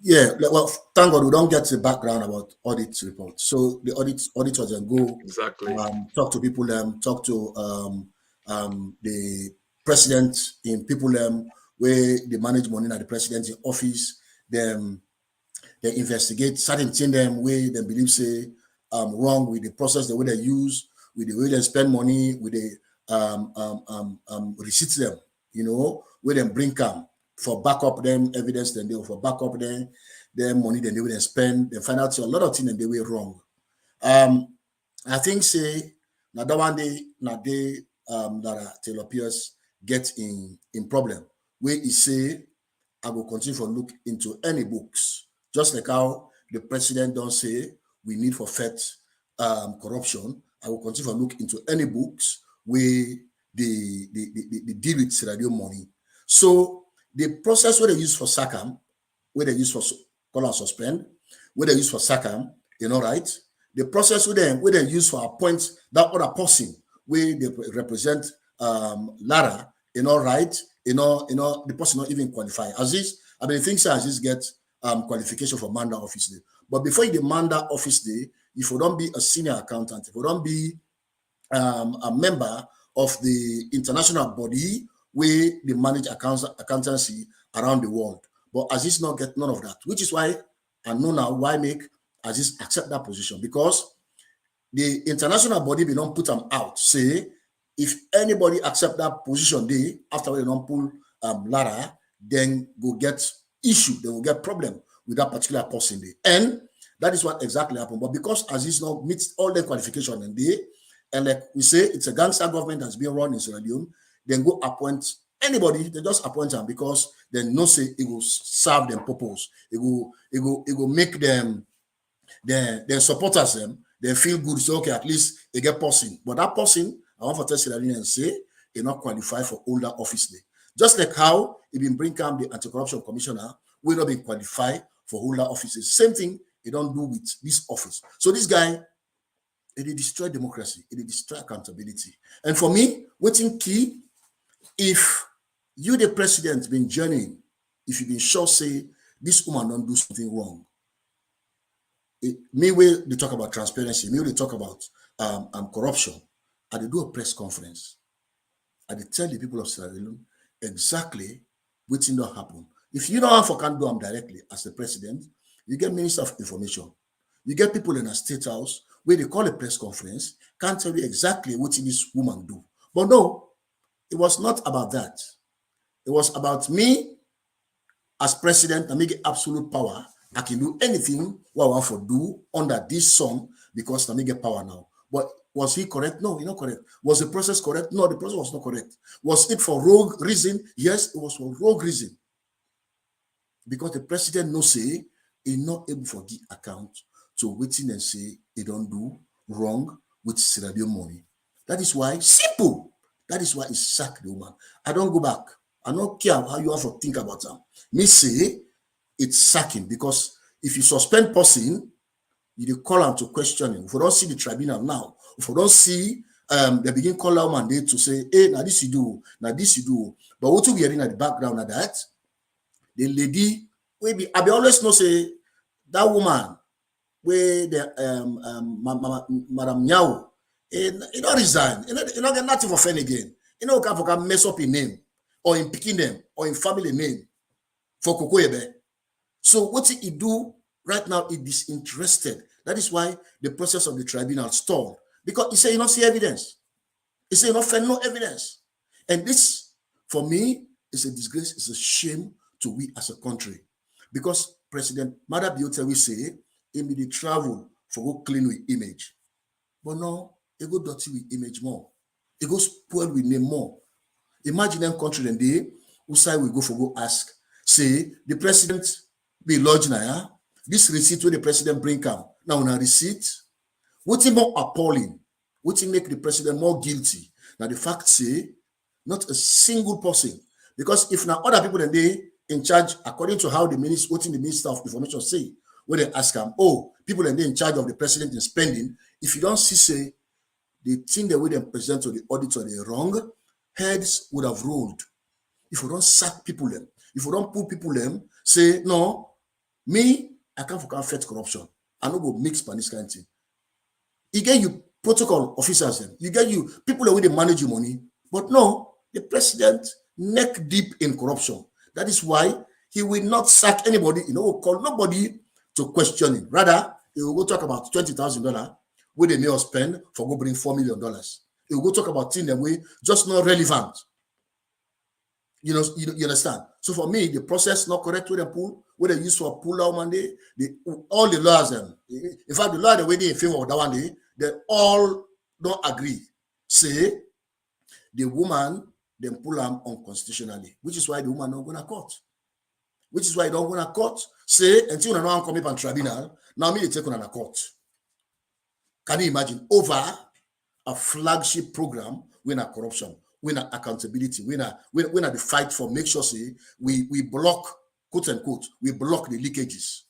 Yeah, well, thank God we don't get the background about audit reports. So the auditors then go Exactly. talk to people, talk to the president in people where they manage money at the president in office. Them they investigate certain things them where they believe say wrong with the process, the way they use, with the way they spend money, with the receipts them, where they bring come for backup them evidence, then they for backup them money, then they will spend, they find out a lot of things and they were wrong. I think say now that one day that Taylor Pierce get in problem where he say I will continue to look into any books, just like how the president don't say we need for fight corruption. I will continue to look into any books where the deal with radio money. So the process where they use for SACAM, where they use for call and suspend, where they use for SACAM, right? The process where they use for appoint that other person where they represent Lara, right? The person not even qualify. Aziz, I mean, things Aziz get qualification for Manda Office Day. But before you demand that Office Day, if you don't be a senior accountant, if you don't be a member of the international body where they manage accountancy around the world. But Aziz not get none of that, which is why I know now why make Aziz accept that position, because the international body will not put them out. Say, if anybody accept that position, they after they don't pull Lara, then go get issue, they will get problem with that particular person day. And that is what exactly happened. But because Aziz now meets all the qualification and like we say, it's a gangster government that's being run in Sierra Leone, then go appoint anybody, they just appoint them because they know say it will serve them purpose. It will make them their supporters them, they feel good, so okay, at least they get person. But that person, I want to tell Sierra Leone and say, they not qualify for older office day. Just like how it been bring come the anti-corruption commissioner, will not be qualified for older offices. Same thing they don't do with this office. So this guy, it destroy democracy, it destroy accountability. And for me, waiting key, if you the president been journeying, if you been sure say this woman don't do something wrong, me will they talk about transparency, me will they talk about corruption, and they do a press conference, and they tell the people of Sierra Leone exactly what not happen. If you don't have for can do them directly as the president, you get Minister of Information, you get people in a state house where they call a press conference, can't tell you exactly what this woman do. But no, it was not about that. It was about me as president. I make absolute power. I can do anything what I want to do under this sun because I make get power now. But was he correct? No, he's not correct. Was the process correct? No, the process was not correct. Was it for rogue reason? Yes, it was for rogue reason. Because the president no say he's not able to give account to waiting and say he don't do wrong with Sierra Leone money. That is why, simple. That is why he sacked the woman. I don't go back. I don't care how you have to think about them. Me say it's sacking, because if you suspend person, you call them to question him. If we don't see the tribunal now, if we don't see they begin call out mandate to say, hey, now this you do, now this you do. But what we are in at the background of that, the lady, maybe I be always know say that woman where the Madam Nyao, you don't resign, you don't get nothing for fun again. You know, can mess up in name or in picking them or in family name for Kokoyebe. So what he do right now is disinterested. That is why the process of the tribunal stalled, because he said you don't see evidence. He said you don't find no evidence. And this, for me, is a disgrace, it's a shame to we as a country. Because President Mada Biota will say, he may travel for go clean with image. But no, he go dirty with image more. He go spoil with name more. Imagine them country then they, who side we go for go ask, say, the president be lodged now, this receipt where the president bring come. Now on a receipt, what's more appalling, what make the president more guilty? Now the fact say, not a single person, because if now other people than they in charge, according to how the minister, what in the Minister of Information say, when they ask them, oh, people and they in charge of the president in spending, if you don't see say the thing that we then present to the auditor, they wrong, heads would have rolled. If we don't sack people them, if we don't put people them, say, no, me, I can't fight corruption. I don't go mix Spanish kind of thing. You get you protocol officers them, you get you people that will manage your money, but no, the president neck deep in corruption. That is why he will not sack anybody, call nobody to question him. Rather, he will go talk about $20,000 where they may have spend for go bring $4 million. He will go talk about things that way just not relevant. You understand? So for me, the process not correct with the pool, where they use for pull out Monday, all the lawyers them. In fact, the lawyer the way they in favor of that one day, they all don't agree. Say the woman then pull them unconstitutionally, which is why the woman not going to court. Which is why you don't go to court. Say until you know come up on tribunal, now me they take on a court. Can you imagine over a flagship program when a corruption, when a accountability, when a the fight for make sure say we block, quote unquote, we block the leakages.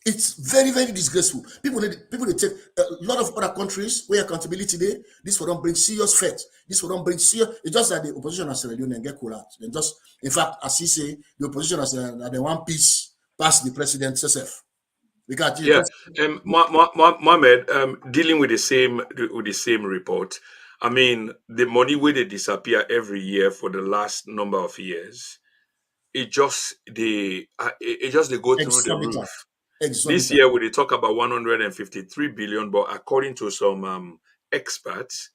It's very, very disgraceful. People they take a lot of other countries where accountability there. This will not bring serious threat. This will not bring serious. It's just that the opposition has Sierra Leone and get cool out. Then just, in fact, as he say, the opposition has the one piece past the president herself. Because Mohammed, dealing with the same report. I mean, the money where they disappear every year for the last number of years, it just they go through the roof. This year, we talk about 153 billion, but according to some experts,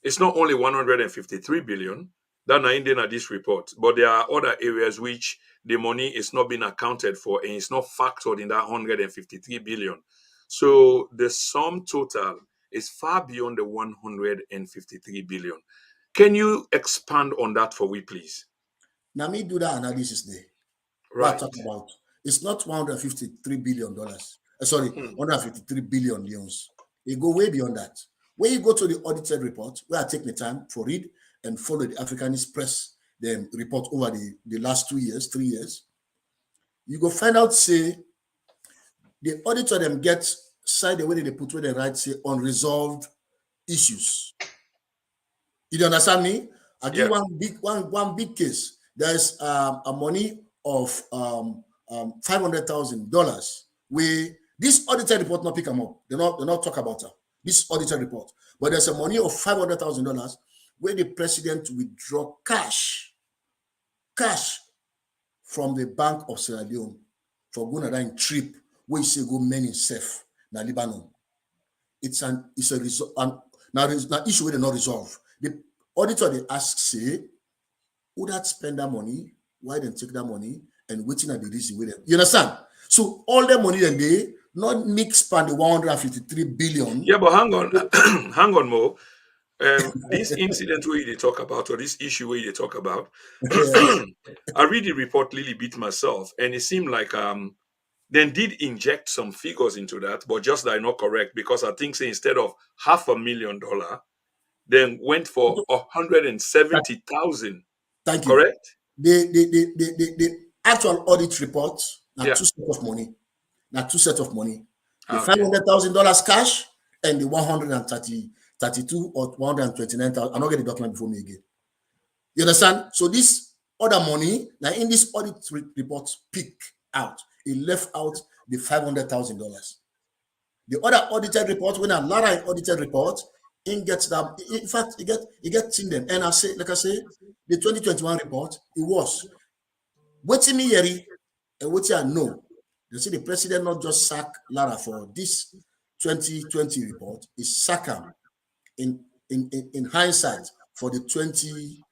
it's not only 153 billion that are in this report, but there are other areas which the money is not being accounted for and it's not factored in that 153 billion. So the sum total is far beyond the 153 billion. Can you expand on that for we, please? Now, me do that analysis there. Right. What I talk about. It's not $153 billion. 153 billion leons. They go way beyond that. When you go to the audited report, where I take the time for read and follow the Africanist press, the report over the last 3 years, you go find out, say, the auditor them get side the way they put where they write, say, unresolved issues. You understand me? I give one big case. There's a money of $500,000 where this auditor report not pick them up. They not talk about her. This auditor report. But there's a money of $500,000 where the president withdraw cash from the Bank of Sierra Leone for going on a trip where you say go men in safe na Lebanon. It's a result now issue where they not resolve. The auditor they ask say, who that spend that money? Why they take that money? And waiting at the reason with them. You understand? So all the money then they not mix span the 153 billion. Yeah, but hang on, hang on, Mo. This incident where they talk about, or this issue where they talk about, I read the report Lily bit myself, and it seemed like then did inject some figures into that, but just that not correct because I think say instead of $500,000, then went for 170,000. Thank you. Correct? The actual audit report, two sets of money. Now two sets of money. The $500,000 cash and the 132 or 129,000. I'm not getting the document before me again. You understand? So this other money, now in this audit report, pick out. It left out the $500,000. The other audited report, when a lot of audited report, it gets that. In fact, it gets in them. And I say, like I say, the 2021 report, it was. What's in me, Yeri, and what I know. You see, the president not just sack Lara for this 2020 report, is sack him in hindsight for the 20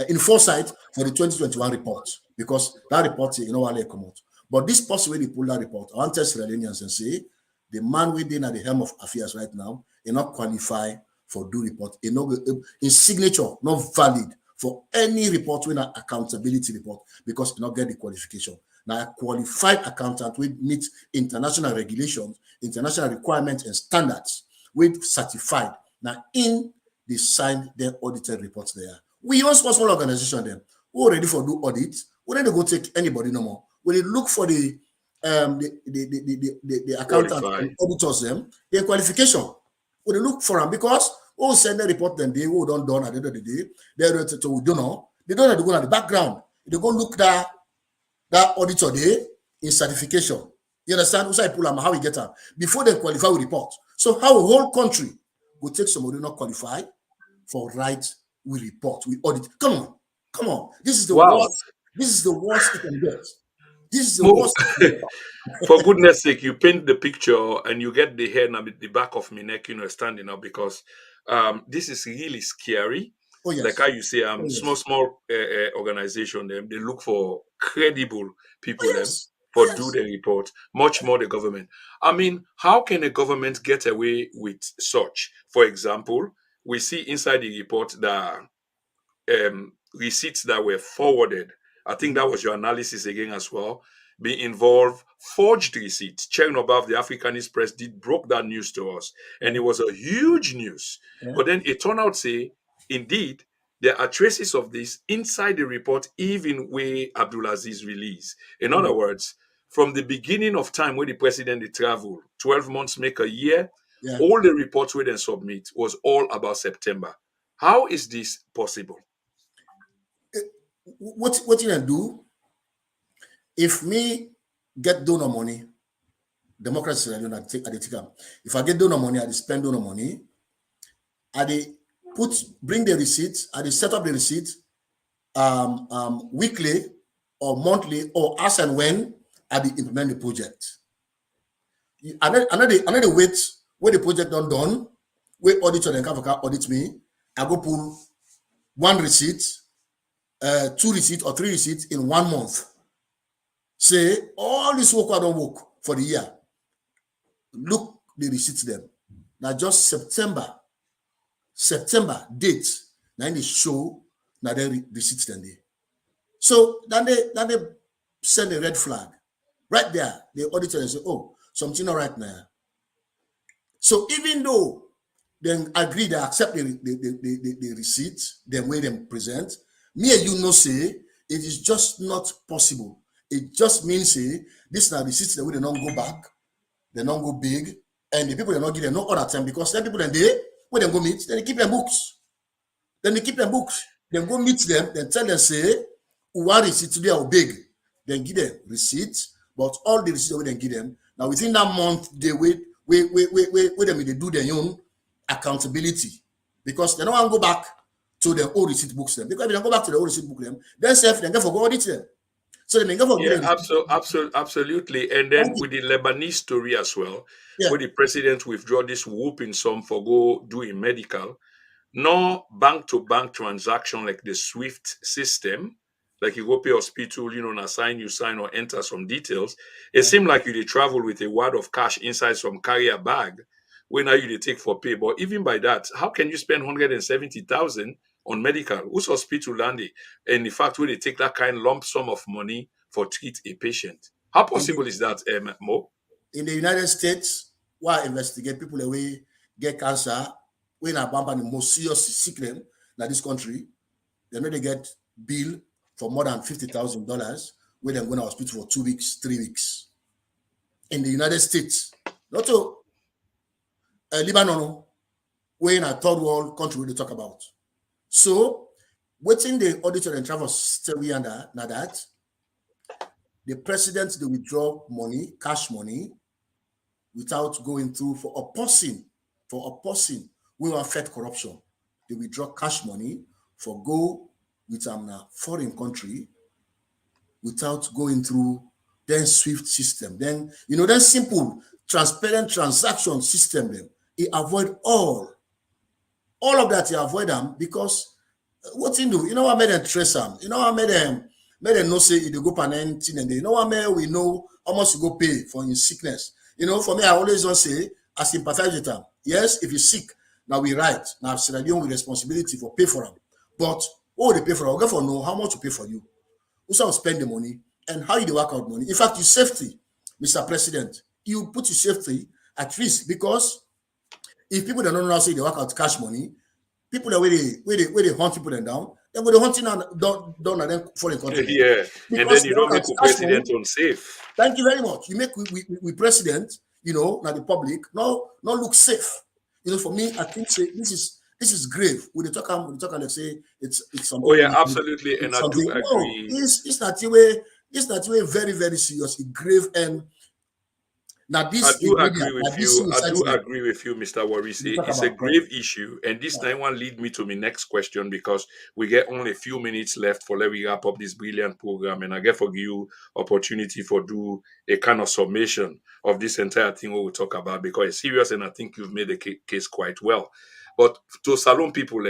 in foresight for the 2021 report, because that report you know why they come out. But this possible they pull that report, I want to tell Sierra and say the man within at the helm of affairs right now, he not qualify for do report. He not his signature not valid for any report with an accountability report because he not get the qualification. Now, a qualified accountant will meet international regulations, international requirements and standards with certified. Now, in they signed their audited reports there. We also small organization them who ready for do audit. We don't go take anybody no more. We look for the accountants and auditors them their qualification. We look for them because we send the report then they who don't done at the end of the day. They don't know. They don't have to go at the background. They go look that auditor day in certification. You understand? Also, I pull them how we get them before they qualify with report. So how a whole country will take somebody not qualify for right we report, we audit. Come on. This is the worst. This is the worst it can get. This is the worst. For goodness sake, you paint the picture and you get the hair and the back of my neck, standing up because this is really scary. Oh, yes. Like how you say, yes. small organization, they look for credible people yes. for do the report, much more the government. I mean, how can a government get away with such? For example, we see inside the report that receipts that were forwarded. I think that was your analysis again as well. Be involved forged receipts. Chernobyl, the Africanist press, broke that news to us, and it was a huge news. Yeah. But then it turned out say, indeed, there are traces of this inside the report, even where Abdulaziz released. In other words, from the beginning of time when the president did travel, 12 months make a year, all the reports we then submit was all about September. How is this possible? What you can do? If me get donor money, democracy I don't take if I get donor money, I spend donor money, I bring the receipt, I set up the receipt weekly or monthly or as and when I implement the project. Another wait where the project done, where auditor and Kavaka audit me, I go pull one receipt, 2 receipts or 3 receipts in 1 month. Say all this work I don't work for the year. Look the receipts them. Now just September dates. Now they show now the receipts then they. So then they send a red flag. Right there, the auditor and say, oh, something not right now. So even though they agree they accept the receipts, the way they present, me and you say it is just not possible. It just means this now receipts the way they don't go back, they don't go big, and the people they not give them no other time because then people then they when they go meet, then they keep their books. Then go meet them, then tell them say what receipt today are big. Then give them receipts, but all the receipts that we then give them. Now within that month, they wait them they do their own accountability because they don't want to go back to their old receipt books them. Because if they go back to the old receipt book them, then self then go for go audit them. So they may go for absolutely. And then with the Lebanese story as well, where the president withdraw this whooping sum for go doing medical, no bank-to-bank transaction like the SWIFT system, like you go pay hospital, assign you sign or enter some details. It seemed like you travel with a wad of cash inside some carrier bag when now you take for pay. But even by that, how can you spend 170,000 on medical? Whose hospital landed? And the fact when they take that kind lump sum of money for treat a patient. How possible is that, Mo? In the United States, why investigate people away get cancer when a bump and the most serious sickness in this country, they know they get bill for more than $50,000 when they're going to hospital for 2 weeks, 3 weeks. In the United States, not to Lebanon, we're in a third world country we talk about. So, waiting the auditor and travel story and that the president they withdraw money, cash money, without going through for opposing we will affect corruption. They withdraw cash money for go with a foreign country without going through then SWIFT system. Then then simple transparent transaction system them. It avoid all of that. You avoid them because what you do? What made them trace them? What made them know say if they go pan anything and they what made we know how much you go pay for your sickness. For me, I always don't say I sympathize with them. Yes, if you're sick, now we write. Now Sierra Leone with responsibility for pay for them. But they pay for them, I'll for know how much to pay for you. Also spend the money and how you work out money. In fact, your safety, Mr. President, you put your safety at risk because if people don't know how say they work out cash money, people that where they hunt people them down, then when they hunting down and then foreign country. Yeah, and then you don't make the president unsafe. Thank you very much. You make we president, now the public, not look safe. For me, I think say this is grave. We talk and say it's something. Oh yeah, absolutely, and it's I something. do No, agree. it's not the way. It's not the way. Very very serious. It's grave and now I this do ingredient, agree with like this you. I suicide do rate, agree with you, Mr. Warris. we talk It's a about. grave issue, and this Yeah. time one lead me to my next question because we get only a few minutes left for let we wrap up this brilliant program, and I get for you opportunity for do a kind of summation of this entire thing what we talk about because it's serious, and I think you've made the case quite well. But to Salon people,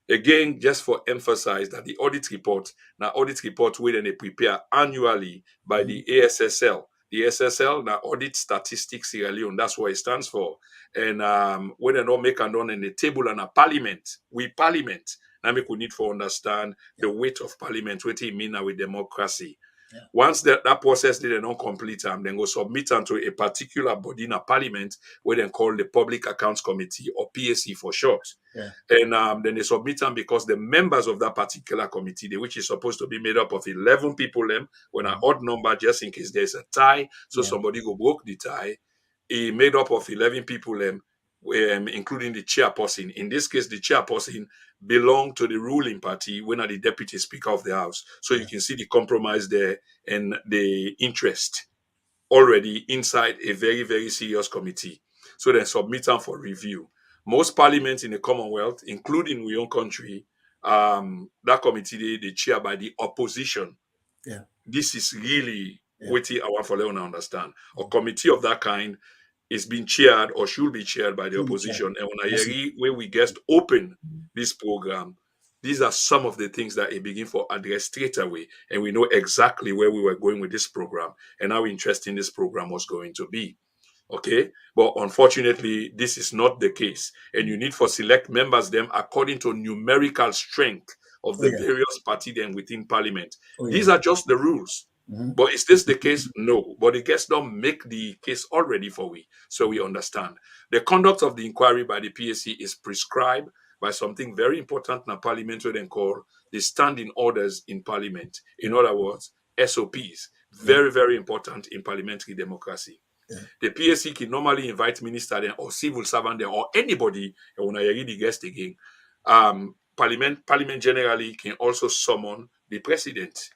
again, just for emphasize that the audit report, now audit report where they prepare annually by the ASSL. The SSL, now Audit Statistics Sierra Leone, that's what it stands for. And when they don't make a done in the table and a parliament, we parliament. Now we need to understand the weight of parliament, what it mean now with democracy. Yeah. Once that process they don't complete them, then go submit them to a particular body in a parliament where they call the Public Accounts Committee or PAC for short. Yeah. And then they submit them because the members of that particular committee, which is supposed to be made up of 11 people, when an odd number, just in case there's a tie, so somebody go broke the tie, it made up of 11 people, including the chairperson. In this case, the chairperson belonged to the ruling party when are the deputy speaker of the house. So you can see the compromise there and the interest already inside a very, very serious committee. So then submit them for review. Most parliaments in the Commonwealth, including our own country, that committee they chair by the opposition. Yeah. This is really what I want for Leona understand. A committee of that kind is being chaired or should be chaired by the opposition. And when when we just open this program, these are some of the things that it begin for address straight away. And we know exactly where we were going with this program and how interesting this program was going to be. Okay, but unfortunately, this is not the case, and you need for select members them according to numerical strength of the various party then within parliament. These are just the rules. But is this the case? No. But the guests don't make the case already for we, so we understand. The conduct of the inquiry by the PAC is prescribed by something very important in parliament, what they call the standing orders in parliament. In other words, SOPs. Very, very important in parliamentary democracy. The PAC can normally invite minister or civil servant or anybody, and when I read the guest again, Parliament generally can also summon the president.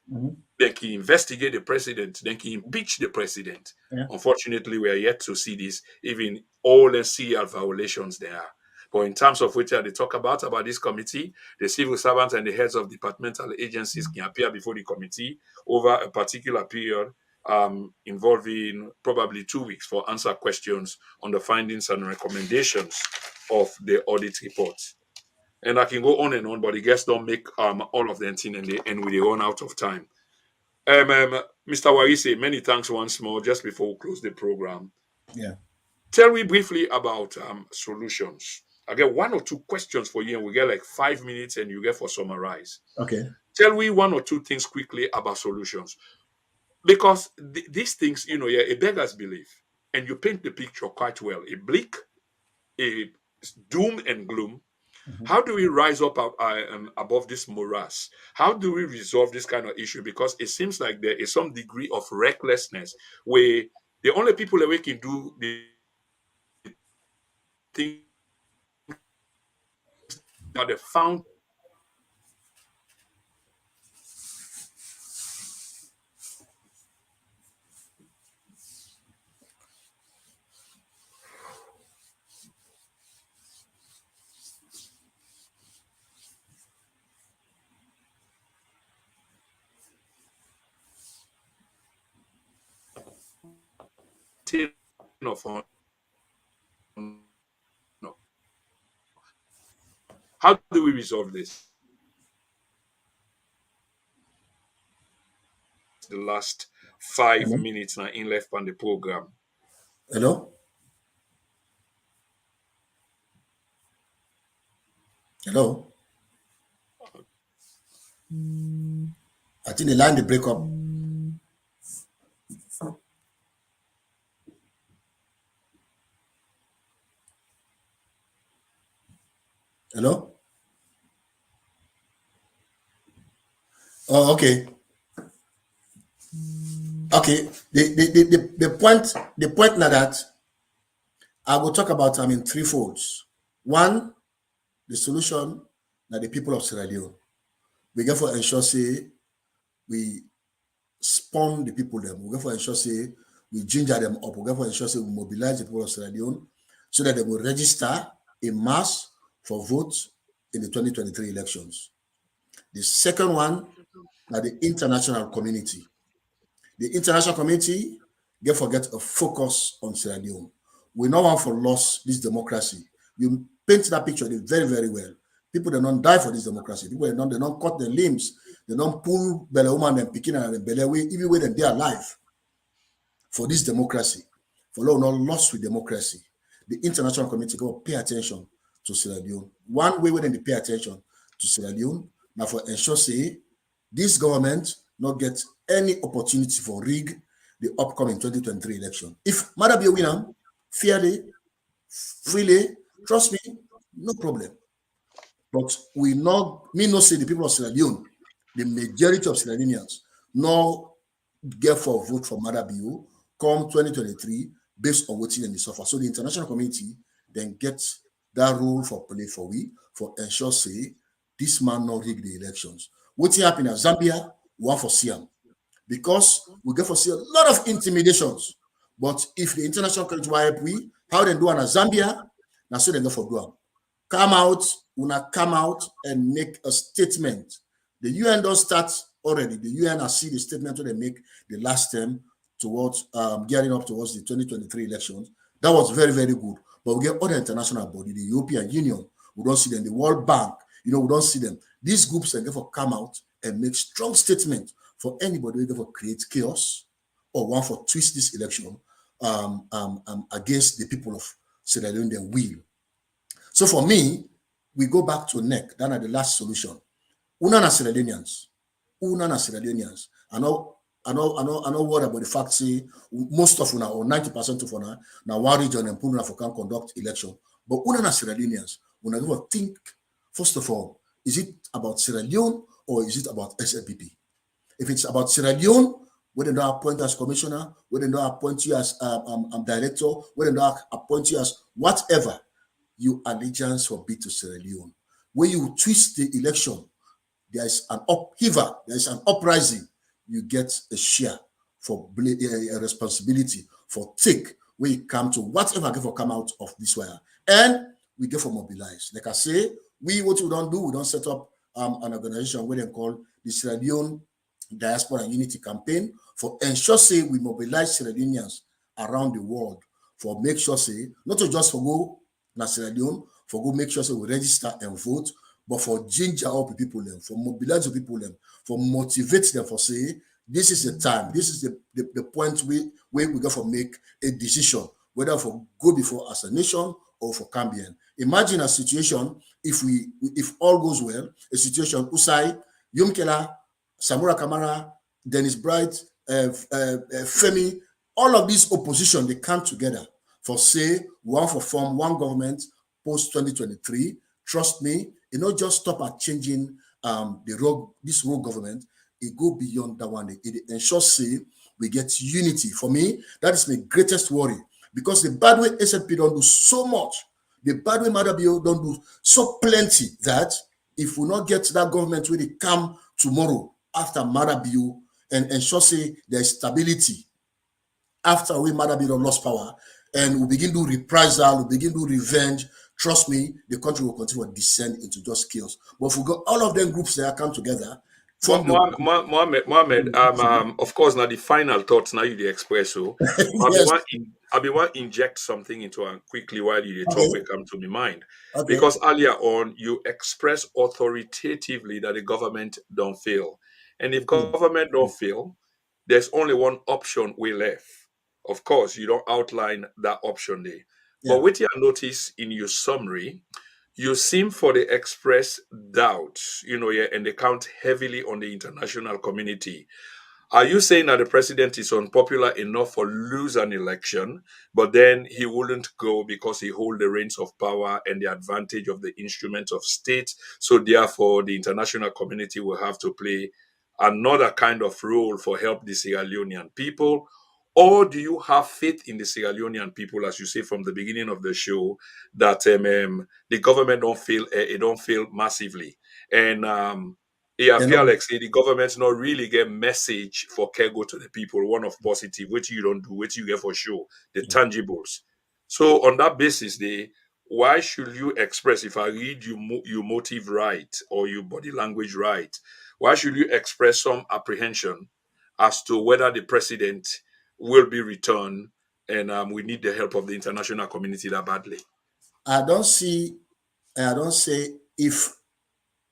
They can investigate the president, then can impeach the president. Unfortunately, we are yet to see this, even all the serial violations there are. But in terms of which they talk about this committee, the civil servants and the heads of departmental agencies can appear before the committee over a particular period, involving probably 2 weeks for answer questions on the findings and recommendations of the audit report. And I can go on and on, but the guests don't make all of them thing and we run out of time. Mr. Warise, many thanks once more just before we close the program. Yeah. Tell me briefly about solutions. I get 1 or 2 questions for you, and we get like 5 minutes, and you get for summarize. Okay. Tell me 1 or 2 things quickly about solutions. Because these things, a beggar's belief, and you paint the picture quite well. A bleak, a doom and gloom. How do we rise up above this morass? How do we resolve this kind of issue? Because it seems like there is some degree of recklessness where the only people that we can do the things are the found. Of no. How do we resolve this? The last 5 minutes now in left on the program. Hello? Hello? I think the line they break up. Hello? Oh, okay. Okay. The point now that I will talk about in 3 folds. One, the solution that the people of Sierra Leone. We get for ensure say we spawn the people them. We get for ensure say we ginger them up. We get for ensure say we mobilize the people of Sierra Leone so that they will register in mass for votes in the 2023 elections. The second one are the international community. The international community get forget a focus on Sierra Leone. We no want for loss this democracy. You paint that picture very, very well. People they don't die for this democracy. People they don't cut their limbs. They don't pull belly woman and picking and belly away, even when they are alive for this democracy. For law not lost with democracy. The international community go pay attention to Sierra Leone. One way when they pay attention to Sierra Leone, now for ensure say this government not get any opportunity for rig the upcoming 2023 election. If Mother be a winner, fairly, freely, trust me, no problem. But we not me not say the people of Sierra Leone, the majority of Sierra Leoneans, no get for vote for Mother Bio come 2023 based on what they suffer. So the international community then gets that role for play for we for ensure say this man not rig the elections. What happened in Zambia, we want for Siam. Because we get for see a lot of intimidations. But if the international community will help we, how they do in Zambia, now so they go for do am. Come out, una come out and make a statement. The UN does start already. The UN has seen the statement when they make the last term towards gearing up towards the 2023 elections. That was very, very good. But we get other international body, the European Union, we don't see them, the World Bank, we don't see them. These groups can therefore come out and make strong statements for anybody who ever create chaos or want for twist this election against the people of Sierra Leone their will. So for me, we go back to NEC. That are the last solution. Una na Sierra Leoneans. Una na Sierra Leoneans. I know what about the fact say most of una or 90% of una now one region and Puna for can conduct election. But una na Sierra Leoneans, una ever think, first of all, is it about Sierra Leone or is it about SLPP? If it's about Sierra Leone, we don't appoint you as commissioner, we don't appoint you as director, we don't appoint you as whatever, you allegiance for be to Sierra Leone. When you twist the election, there is an upheaval, there is an uprising, you get a share for a responsibility for take when you come to whatever get for come out of this wire. And we get for mobilize. Like I say, what we don't do, we don't set up an organization where they call the Sierra Leone Diaspora Unity Campaign for ensure say we mobilize Sierra Leoneans around the world for make sure say not to just for go na Sierra Leone for go make sure say we register and vote, but for ginger up people them, for mobilize the people them, for motivate them for say this is the time, this is the point where we go for make a decision whether for go before as a nation or for Cambian. Imagine a situation if all goes well, a situation Usai, Yumkela, Samura Kamara, Dennis Bright, Femi, all of these opposition, they come together for say, one for form one government post 2023. Trust me, it not just stop at changing this rogue government, it go beyond that one. It ensures say we get unity. For me, that is my greatest worry because the bad way SNP don't do so much, the bad way Madabio don't do so plenty that if we not get that government when they come tomorrow after Madabio and ensure say there's stability after we Madabio lost power and we begin to reprisal, we begin to revenge. Trust me, the country will continue to descend into just chaos. But if we got all of them groups there come together, Mohammed, of course, now the final thoughts now you the express so. yes, I be want inject something into and quickly while you the okay, topic come to my mind. okay, Because earlier on you express authoritatively that the government don't fail. And if government don't fail, there's only one option we left. Of course, you don't outline that option there. yeah, But what you notice in your summary, you seem for the express doubt, yeah, and they count heavily on the international community. Are you saying that the president is unpopular enough for lose an election, but then he wouldn't go because he hold the reins of power and the advantage of the instruments of state? So therefore, the international community will have to play another kind of role for help the Sierra Leonean people, Or do you have faith in the Sierra Leonean people, as you say from the beginning of the show, that the government don't fail massively, and yeah, And feel like say the government's not really get message for cargo to the people, one of positive, which you don't do, which you get for sure, the tangibles. So on that basis, why should you express, if I read your motive right or your body language right, why should you express some apprehension as to whether the president will be returned, and we need the help of the international community that badly? I don't see, I don't say if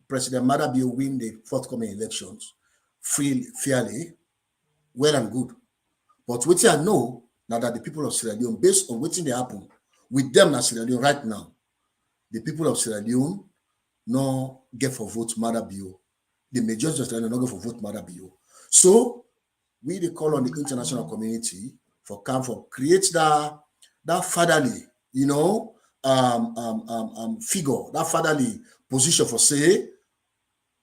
President Madabio win the forthcoming elections fairly, well and good. But what I know now that the people of Sierra Leone, based on what they happen with them as Sierra Leone right now, the people of Sierra Leone no get for vote Madabio. The majority of Sierra Leone no get for vote Madabio. So we they call on the international community for create that fatherly, figure, that fatherly position for say,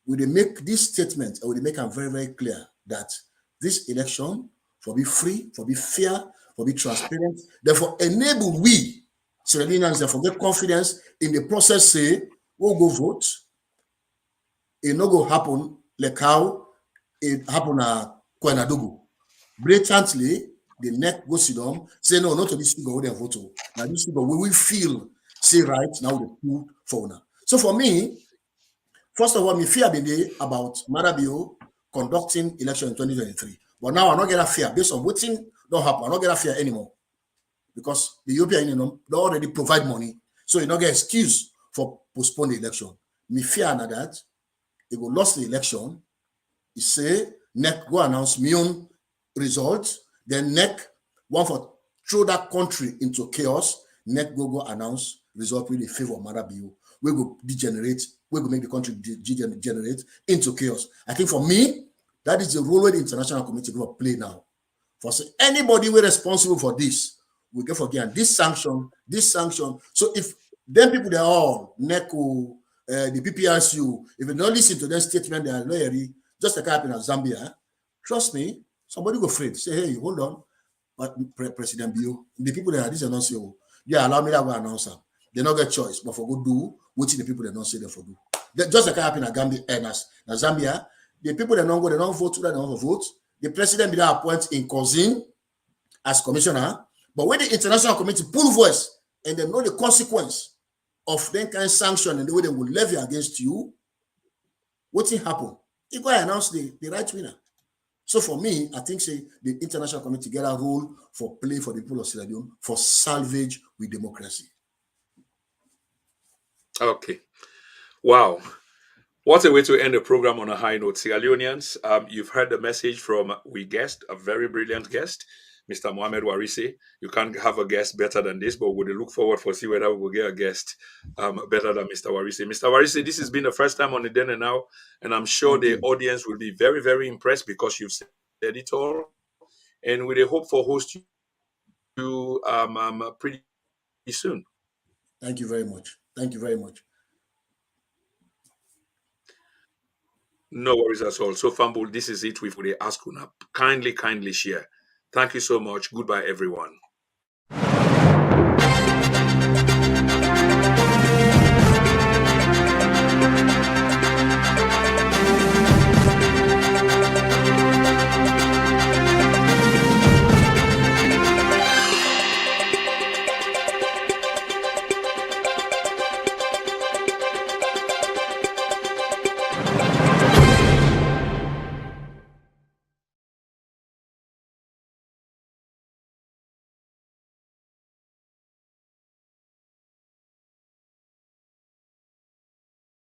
we they make this statement and we they make them very, very clear that this election for be free, for be fair, for be transparent, therefore enable we Sierra Leoneans therefore get confidence in the process, say, we'll go vote, it no go happen like how it happened at Kwenadogo. Blatantly, the neck go sit down, say no, not to this figure who they vote. Now this figure we will feel say right now the two for now. So for me, first of all, me fear been there about Marabio conducting election in 2023. But now I not get a fear based on what thing don't happen. I not get a fear anymore because the European Union they already provide money, so you not get excuse for postpone the election. Me fear na that they go lost the election. He say NEC go announce me own results. Then NEC one for throw that country into chaos. NEC go announce result really favor Marabio. We go degenerate. We go make the country degenerate into chaos. I think for me, that is the role where the international community will play now. For say, anybody who responsible for this, we get forget this sanction, this sanction. So if then people they are all NECO, the PPRCU, if you don't listen to their statement, they are lawyery, just like happened in Zambia. Trust me, somebody go afraid. Say, hey, hold on, but President Bio, the people that are this announce you, they allow me to go announce them. They not get choice, but for go do what the people that don't say they for do. Just like happened in Gambia and Zambia, the people that don't go, they don't vote, they don't vote. The president be that appoint in cousin as commissioner, but when the international community pull voice and they know the consequence of that kind of sanction and the way they will levy against you, what will happen? You go and announce the right winner. So for me, I think say the international community get a role for play for the people of Sierra Leone for salvage with democracy. Okay. Wow. What a way to end the program on a high note. Sierra Leoneans, you've heard the message from we guest, a very brilliant guest, Mr. Mohamed Warise. You can't have a guest better than this, but we'll look forward for see whether we will get a guest better than Mr. Warise. Mr. Warise, this has been the first time on the Then and Now, and I'm sure the audience will be very, very impressed because you've said it all. And with a hope for host you pretty soon. Thank you very much. Thank you very much. No worries at all. So, Fumble, this is it. We've already asked Una. Kindly share. Thank you so much. Goodbye, everyone.